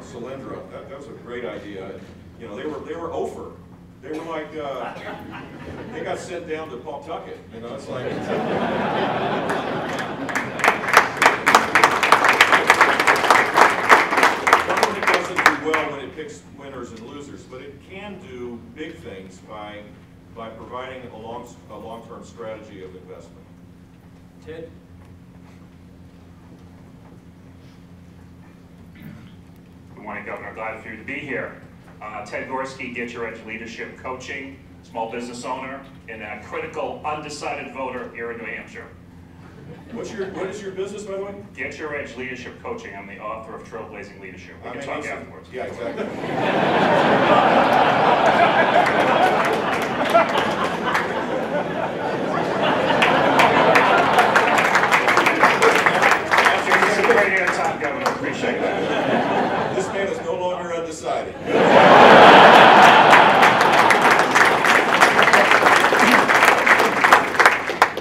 Solyndra, that was a great idea. You know, they were Ophir. They were like, they got sent down to Pawtucket. You know, it's like. Government doesn't do well when it picks winners and losers, but it can do big things by providing a long-term strategy of investment. Ted? Good morning, Governor. Glad for you to be here. Ted Gorski, Get Your Edge Leadership Coaching, small business owner, and a critical undecided voter here in New Hampshire. What is your business, by the way? Get Your Edge Leadership Coaching. I'm the author of Trailblazing Leadership. We can talk afterwards. Yeah, exactly. It's a great airtime, Governor. Appreciate that. This man is no longer undecided.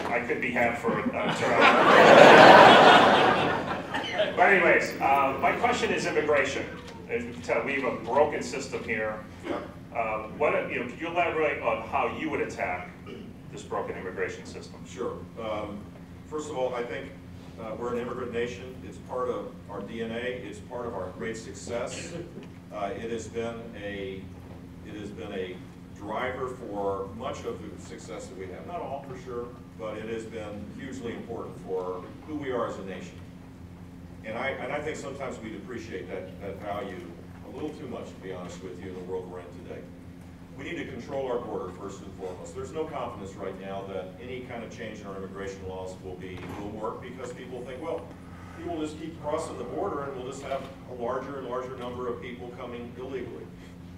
I could be had for a term. But anyways, my question is immigration. As you can tell, we have a broken system here. Could you elaborate on how you would attack this broken immigration system? Sure. First of all, I think we're an immigrant nation. It's part of our DNA. It's part of our great success. It has been a driver for much of the success that we have. Not all, for sure, but it has been hugely important for who we are as a nation. And I think sometimes we depreciate that value a little too much, to be honest with you, in the world we're in today. We need to control our border first and foremost. There's no confidence right now that any kind of change in our immigration laws will work, because people think, well, people just keep crossing the border and we'll just have a larger and larger number of people coming illegally.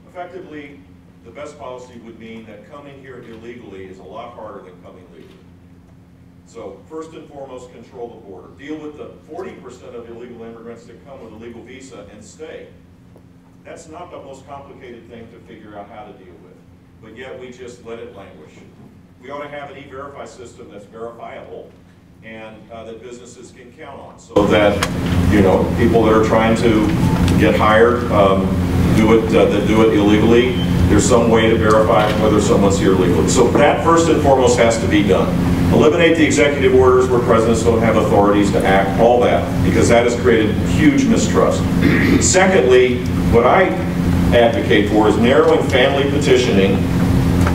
Effectively, the best policy would mean that coming here illegally is a lot harder than coming legally. So first and foremost, control the border. Deal with the 40% of illegal immigrants that come with a legal visa and stay. That's not the most complicated thing to figure out how to deal with, but yet we just let it languish. We ought to have an e-verify system that's verifiable and that businesses can count on, so that people that are trying to get hired that do it illegally, there's some way to verify whether someone's here legally. So that first and foremost has to be done. Eliminate the executive orders where presidents don't have authorities to act, all that, because that has created huge mistrust. Secondly, what I advocate for is narrowing family petitioning.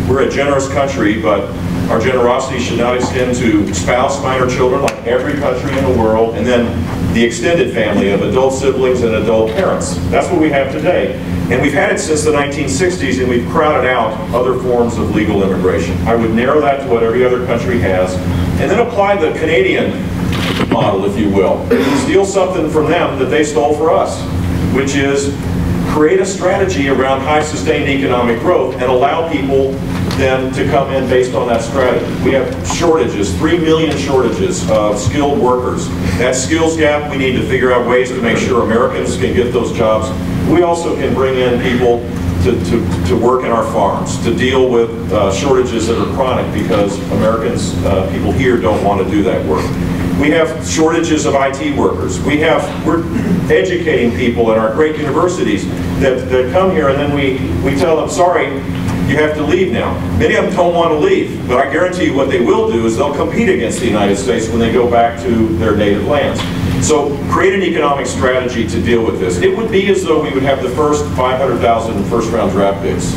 We're a generous country, but our generosity should not extend to spouse, minor children, like every country in the world, and then the extended family of adult siblings and adult parents. That's what we have today. And we've had it since the 1960s, and we've crowded out other forms of legal immigration. I would narrow that to what every other country has, and then apply the Canadian model, if you will. Steal something from them that they stole for us, which is create a strategy around high sustained economic growth and allow people then to come in based on that strategy. We have shortages, 3 million shortages of skilled workers. That skills gap, we need to figure out ways to make sure Americans can get those jobs. We also can bring in people to work in our farms, to deal with shortages that are chronic because Americans, people here don't want to do that work. We have shortages of IT workers. We're educating people in our great universities that come here, and then we tell them, sorry, you have to leave now. Many of them don't want to leave, but I guarantee you what they will do is they'll compete against the United States when they go back to their native lands. So create an economic strategy to deal with this. It would be as though we would have the first 500,000 first-round draft picks.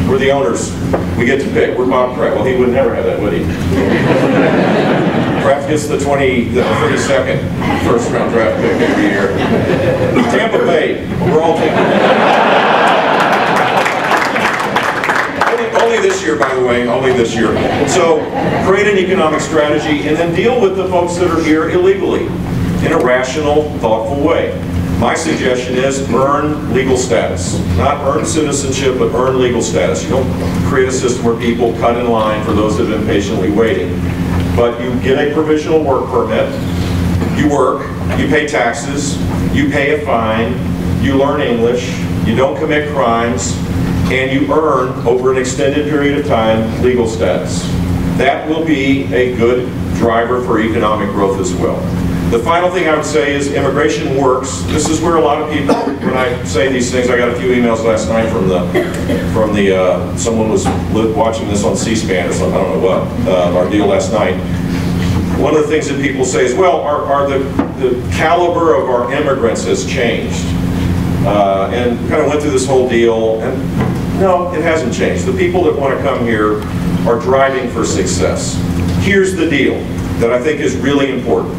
We're the owners. We get to pick. We're Bob Pratt. Well, he would never have that, would he? Kraft gets the 32nd first-round draft pick every year. Tampa Bay. We're all Tampa Bay. Only this year, by the way, only this year. So create an economic strategy and then deal with the folks that are here illegally in a rational, thoughtful way. My suggestion is earn legal status. Not earn citizenship, but earn legal status. You don't create a system where people cut in line for those that have been patiently waiting. But you get a provisional work permit, you work, you pay taxes, you pay a fine, you learn English, you don't commit crimes, and you earn, over an extended period of time, legal status. That will be a good driver for economic growth as well. The final thing I would say is immigration works. This is where a lot of people, when I say these things, I got a few emails last night from someone was watching this on C-SPAN or something, I don't know what, our deal last night. One of the things that people say is, well, the caliber of our immigrants has changed. And kind of went through this whole deal, and no, it hasn't changed. The people that want to come here are driving for success. Here's the deal that I think is really important.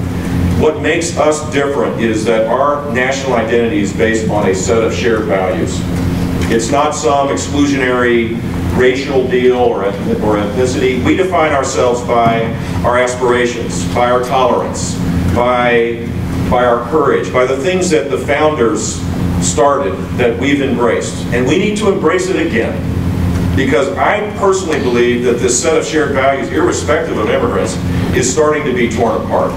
What makes us different is that our national identity is based on a set of shared values. It's not some exclusionary racial deal or ethnicity. We define ourselves by our aspirations, by our tolerance, by our courage, by the things that the founders started that we've embraced. And we need to embrace it again. Because I personally believe that this set of shared values, irrespective of immigrants, is starting to be torn apart.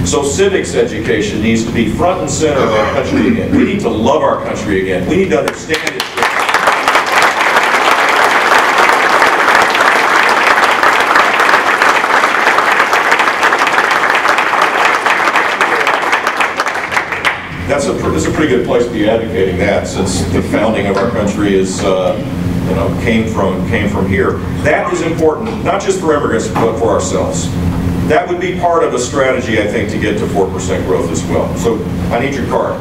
So civics education needs to be front and center of our country again. We need to love our country again. We need to understand it. This is a pretty good place to be advocating that, since the founding of our country is, came from here. That is important, not just for immigrants, but for ourselves. That would be part of a strategy, I think, to get to 4% growth as well. So I need your card.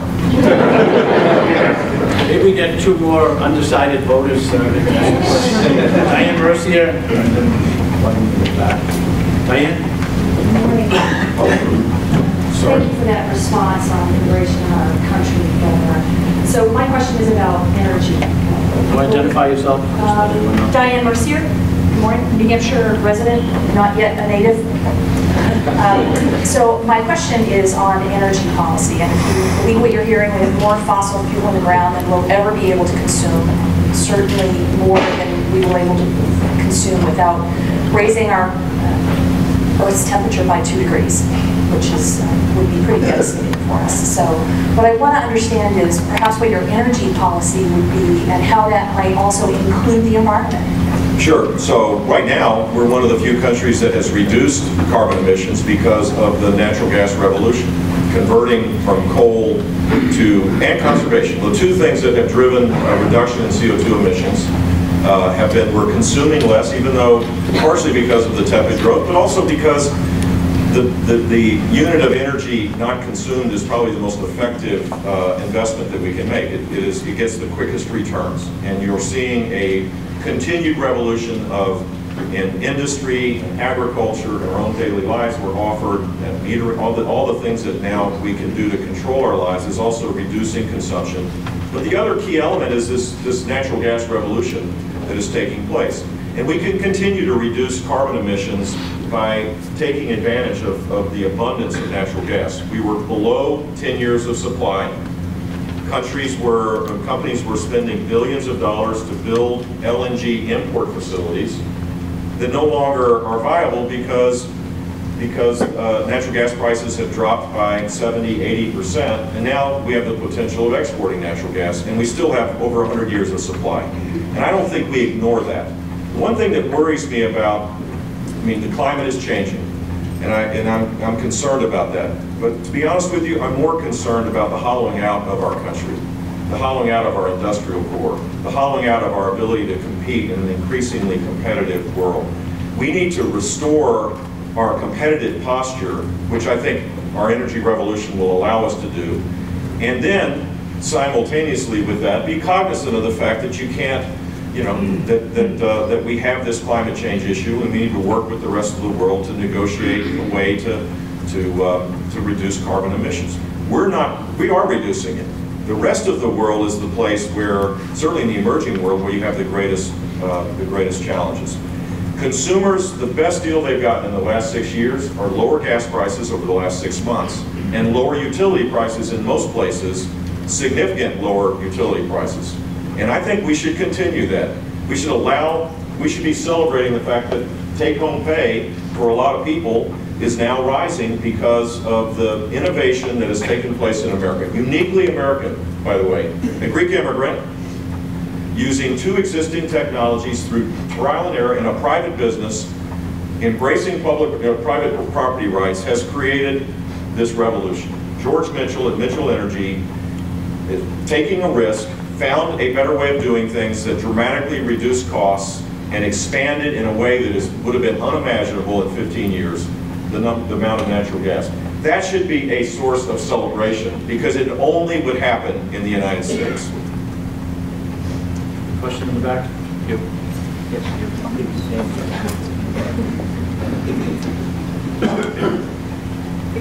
Maybe we get two more undecided voters. Diane Mercier, and then one in the back. Diane? Thank you for that response on immigration in our country. So my question is about energy. Can you identify yourself? Diane Mercier, good morning, New Hampshire resident, not yet a native. So my question is on energy policy, and if you believe what you're hearing, we have more fossil fuel in the ground than we'll ever be able to consume, certainly more than we were able to consume without raising our Earth's temperature by 2 degrees, which would be pretty devastating for us. So what I want to understand is perhaps what your energy policy would be and how that might also include the environment. Sure. So right now, we're one of the few countries that has reduced carbon emissions because of the natural gas revolution, converting from coal and conservation. The two things that have driven a reduction in CO2 emissions we're consuming less, even though partially because of the tepid growth, but also because the unit of energy not consumed is probably the most effective investment that we can make. It gets the quickest returns, and you're seeing a continued revolution in industry and agriculture and our own daily lives. We're offered metering, all the things that now we can do to control our lives is also reducing consumption. But the other key element is this natural gas revolution that is taking place. And we can continue to reduce carbon emissions by taking advantage of the abundance of natural gas. We were below 10 years of supply. Companies were spending billions of dollars to build LNG import facilities that no longer are viable because natural gas prices have dropped by 70–80%, and now we have the potential of exporting natural gas, and we still have over 100 years of supply. And I don't think we ignore that. One thing that worries me about, the climate is changing, and I'm concerned about that. But to be honest with you, I'm more concerned about the hollowing out of our country, the hollowing out of our industrial core, the hollowing out of our ability to compete in an increasingly competitive world. We need to restore our competitive posture, which I think our energy revolution will allow us to do, and then simultaneously with that, be cognizant of the fact that you can't, that we have this climate change issue, and we need to work with the rest of the world to negotiate a way to reduce carbon emissions. We are reducing it. The rest of the world is the place where, certainly in the emerging world, where you have the greatest challenges. Consumers, the best deal they've gotten in the last 6 years are lower gas prices over the last 6 months, and lower utility prices in most places, significant lower utility prices. And I think we should continue that. We should be celebrating the fact that take-home pay for a lot of people is now rising because of the innovation that has taken place in America. Uniquely American, by the way. A Greek immigrant, using 2 existing technologies through trial and error in a private business, embracing private property rights, has created this revolution. George Mitchell at Mitchell Energy is taking a risk, found a better way of doing things that dramatically reduced costs and expanded in a way that would have been unimaginable in 15 years, the amount of natural gas. That should be a source of celebration because it only would happen in the United States. Question in the back? You. Yes, you.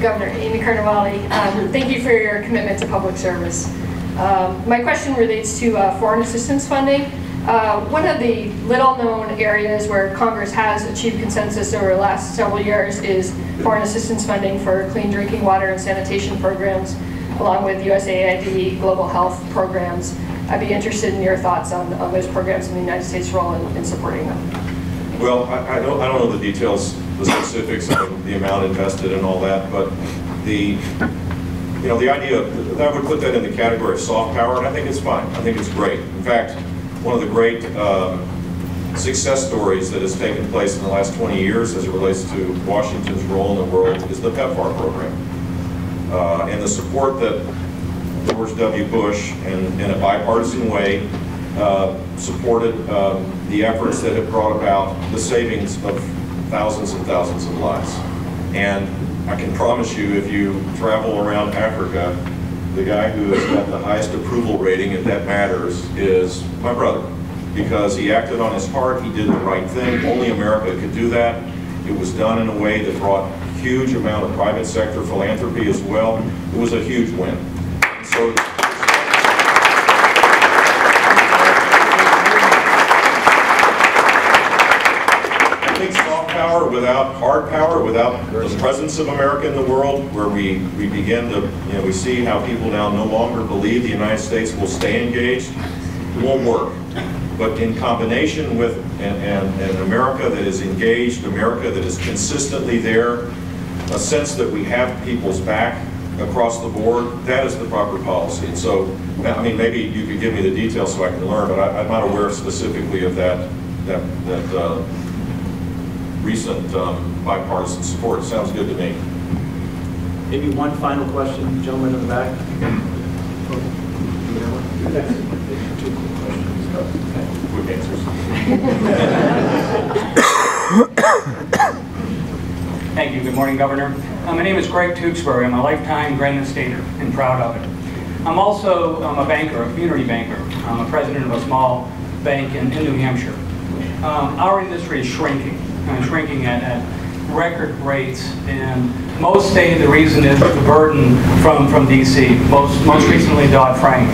Governor, Amy Carnevale, thank you for your commitment to public service. My question relates to foreign assistance funding. One of the little-known areas where Congress has achieved consensus over the last several years is foreign assistance funding for clean drinking water and sanitation programs, along with USAID global health programs. I'd be interested in your thoughts on those programs and the United States' role in supporting them. Well, I don't know the details, the specifics of the amount invested and all that, but the idea of, I would put that in the category of soft power, and I think it's fine. I think it's great. In fact, one of the great success stories that has taken place in the last 20 years as it relates to Washington's role in the world is the PEPFAR program. And the support that George W. Bush, in a bipartisan way, supported the efforts that have brought about the savings of thousands and thousands of lives. And I can promise you, if you travel around Africa, the guy who has got the highest approval rating, if that matters, is my brother. Because he acted on his heart, he did the right thing. Only America could do that. It was done in a way that brought a huge amount of private sector philanthropy as well. It was a huge win. So, I think soft power without hard power, without the presence of America in the world, where we begin to, we see how people now no longer believe the United States will stay engaged, it won't work. But in combination with an America that is engaged, America that is consistently there, a sense that we have people's back across the board, that is the proper policy. And so, I mean, maybe you could give me the details so I can learn, but I'm not aware specifically of that recent bipartisan support. It sounds good to me. Maybe one final question, gentleman in the back. Two quick answers. Thank you. Good morning, Governor. My name is Greg Tewksbury. I'm a lifetime grain estater and proud of it. I'm also a banker, a community banker. I'm a president of a small bank in New Hampshire. Our industry is shrinking at record rates, and most say the reason is the burden from D.C., most recently Dodd-Frank.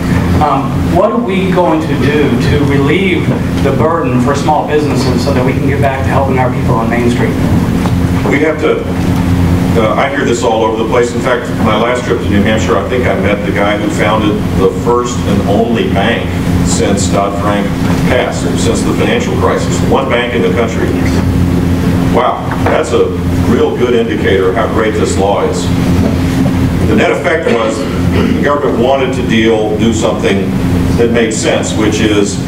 What are we going to do to relieve the burden for small businesses so that we can get back to helping our people on Main Street? We have to, I hear this all over the place. In fact, my last trip to New Hampshire, I think I met the guy who founded the first and only bank since Dodd-Frank passed, since the financial crisis. One bank in the country. Wow, that's a real good indicator of how great this law is. The net effect was the government wanted to do something that made sense, which is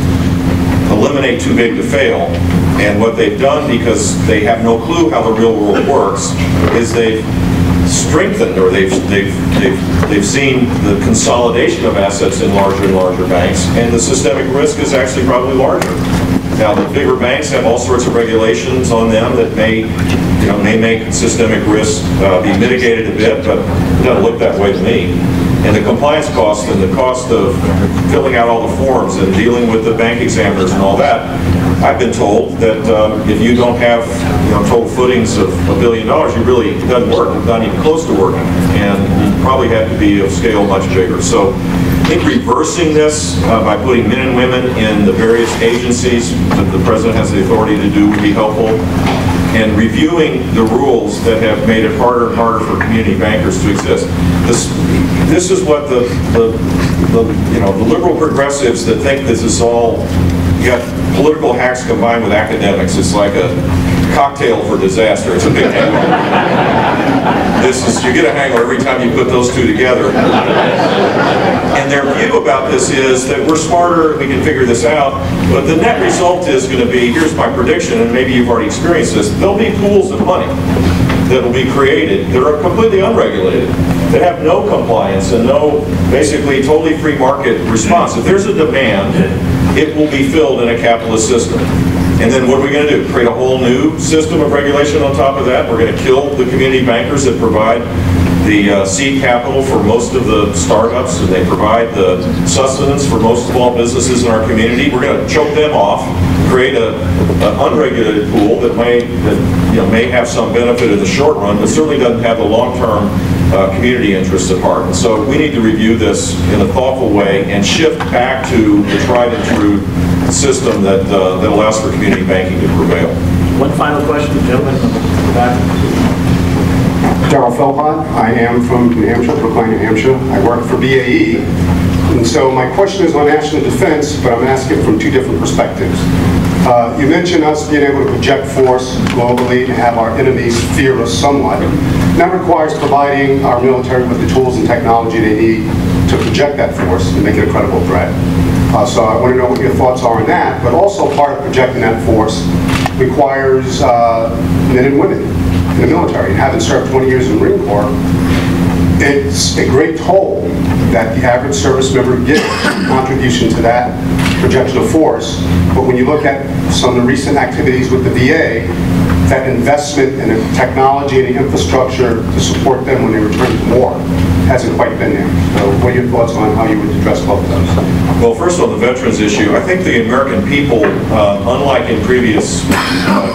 eliminate too big to fail. And what they've done, because they have no clue how the real world works, is they've strengthened, or they've seen the consolidation of assets in larger and larger banks, and the systemic risk is actually probably larger. Now, the bigger banks have all sorts of regulations on them that may make systemic risk be mitigated a bit, but it doesn't look that way to me. And the compliance cost and the cost of filling out all the forms and dealing with the bank examiners and all that, I've been told that if you don't have total footings of $1 billion, it doesn't work. It's not even close to working. And you probably have to be of scale much bigger. So I think reversing this by putting men and women in the various agencies that the President has the authority to do would be helpful. And reviewing the rules that have made it harder and harder for community bankers to exist. This is what the liberal progressives that think this is all, you got political hacks combined with academics. It's like a cocktail for disaster. It's a big hangover. You get a hangover every time you put those two together. And their view about this is that we're smarter, we can figure this out, but the net result is going to be, here's my prediction, and maybe you've already experienced this, there'll be pools of money. that will be created that are completely unregulated, that have no compliance and no basically totally free market response. If there's a demand, it will be filled in a capitalist system. And then what are we going to do? Create a whole new system of regulation on top of that? We're going to kill the community bankers that provide the seed capital for most of the startups, and they provide the sustenance for most small businesses in our community. We're going to choke them off, create an unregulated pool that may have some benefit in the short run, but certainly doesn't have the long-term community interests at heart. And so we need to review this in a thoughtful way and shift back to the tried and true system that allows for community banking to prevail. One final question, gentlemen, from the back. Darrell Philpott. I am from New Hampshire, Brookline, New Hampshire. I work for BAE. And so my question is on national defense, but I'm asking from two different perspectives. You mentioned us being able to project force globally to have our enemies fear us somewhat. And that requires providing our military with the tools and technology they need to project that force and make it a credible threat. So I want to know what your thoughts are on that, but also part of projecting that force requires men and women in the military. And having served 20 years in the Marine Corps, it's a great toll that the average service member gives contribution to that projection of force. But when you look at some of the recent activities with the VA, that investment in the technology and the infrastructure to support them when they return to war hasn't quite been there. So what are your thoughts on how you would address both of those? Well, first on the veterans issue, I think the American people, unlike in previous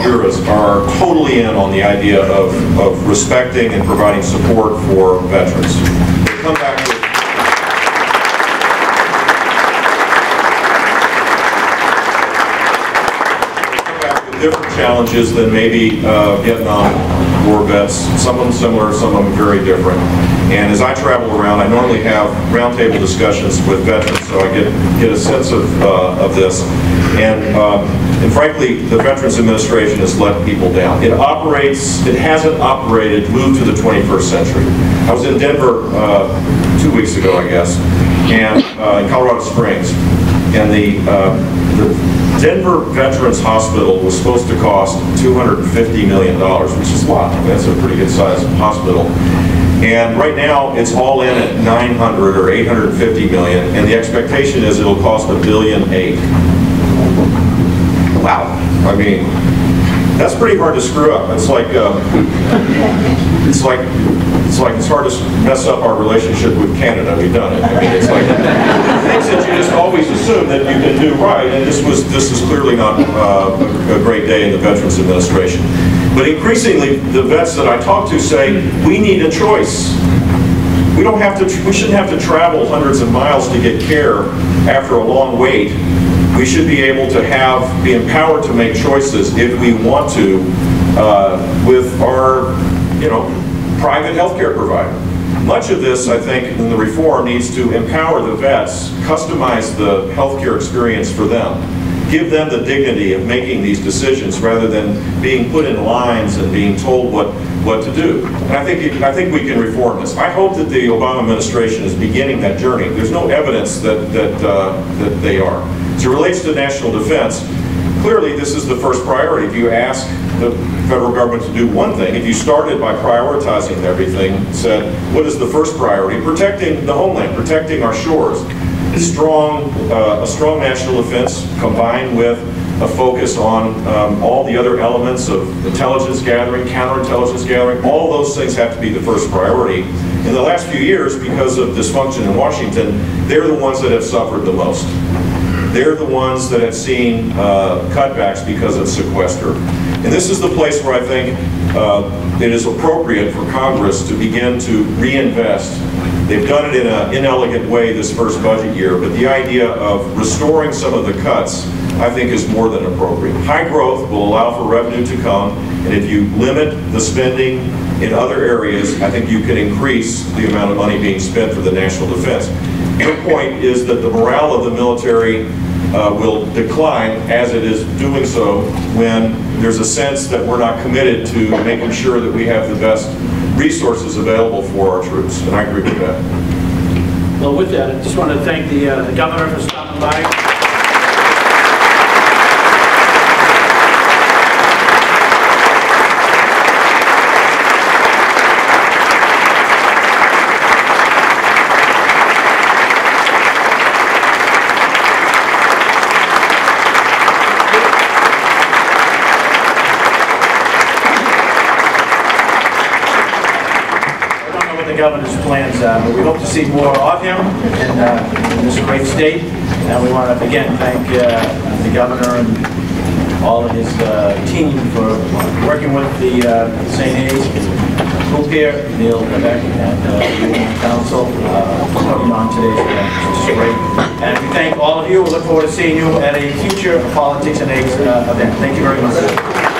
eras, are totally in on the idea of respecting and providing support for veterans. They come back with different challenges than maybe Vietnam War vets. Some of them similar, some of them very different. And as I travel around, I normally have roundtable discussions with veterans, so I get a sense of this. And frankly, the Veterans Administration has let people down. It hasn't operated, moved to the 21st century. I was in Denver 2 weeks ago, I guess, and in Colorado Springs, and the Denver Veterans Hospital was supposed to cost $250 million, which is a lot. That's a pretty good sized hospital. And right now, it's all in at 900 or 850 million, and the expectation is it'll cost $1.8 billion. Wow. I mean, that's pretty hard to screw up. It's like it's hard to mess up our relationship with Canada. We've done it. I mean, it's like things that you just always assume that you can do right, and this is clearly not a great day in the Veterans Administration. But increasingly, the vets that I talk to say we need a choice. We shouldn't have to travel hundreds of miles to get care after a long wait. We should be able to be empowered to make choices if we want to with our, private healthcare provider. Much of this, I think, in the reform needs to empower the vets, customize the healthcare experience for them, give them the dignity of making these decisions rather than being put in lines and being told what to do. And I think we can reform this. I hope that the Obama administration is beginning that journey. There's no evidence that they are. As it relates to national defense, clearly this is the first priority. If you ask the federal government to do one thing, if you started by prioritizing everything, said, what is the first priority? Protecting the homeland, protecting our shores. A strong national defense combined with a focus on all the other elements of intelligence gathering, counterintelligence gathering, all those things have to be the first priority. In the last few years, because of dysfunction in Washington, they're the ones that have suffered the most. They're the ones that have seen cutbacks because of sequester. And this is the place where I think it is appropriate for Congress to begin to reinvest. They've done it in an inelegant way this first budget year, but the idea of restoring some of the cuts, I think, is more than appropriate. High growth will allow for revenue to come, and if you limit the spending in other areas, I think you can increase the amount of money being spent for the national defense. Your point is that the morale of the military will decline, as it is doing so when there's a sense that we're not committed to making sure that we have the best resources available for our troops, and I agree with that. Well, with that, I just want to thank the governor for stopping by. the governor's plans are. But we hope to see more of him in this great state. And we want to, again, thank the governor and all of his team for working with the St. A's group here, Neil Quebec, and the council putting on today's event, which is great. And we thank all of you. We look forward to seeing you at a future Politics and Eggs event. Thank you very much.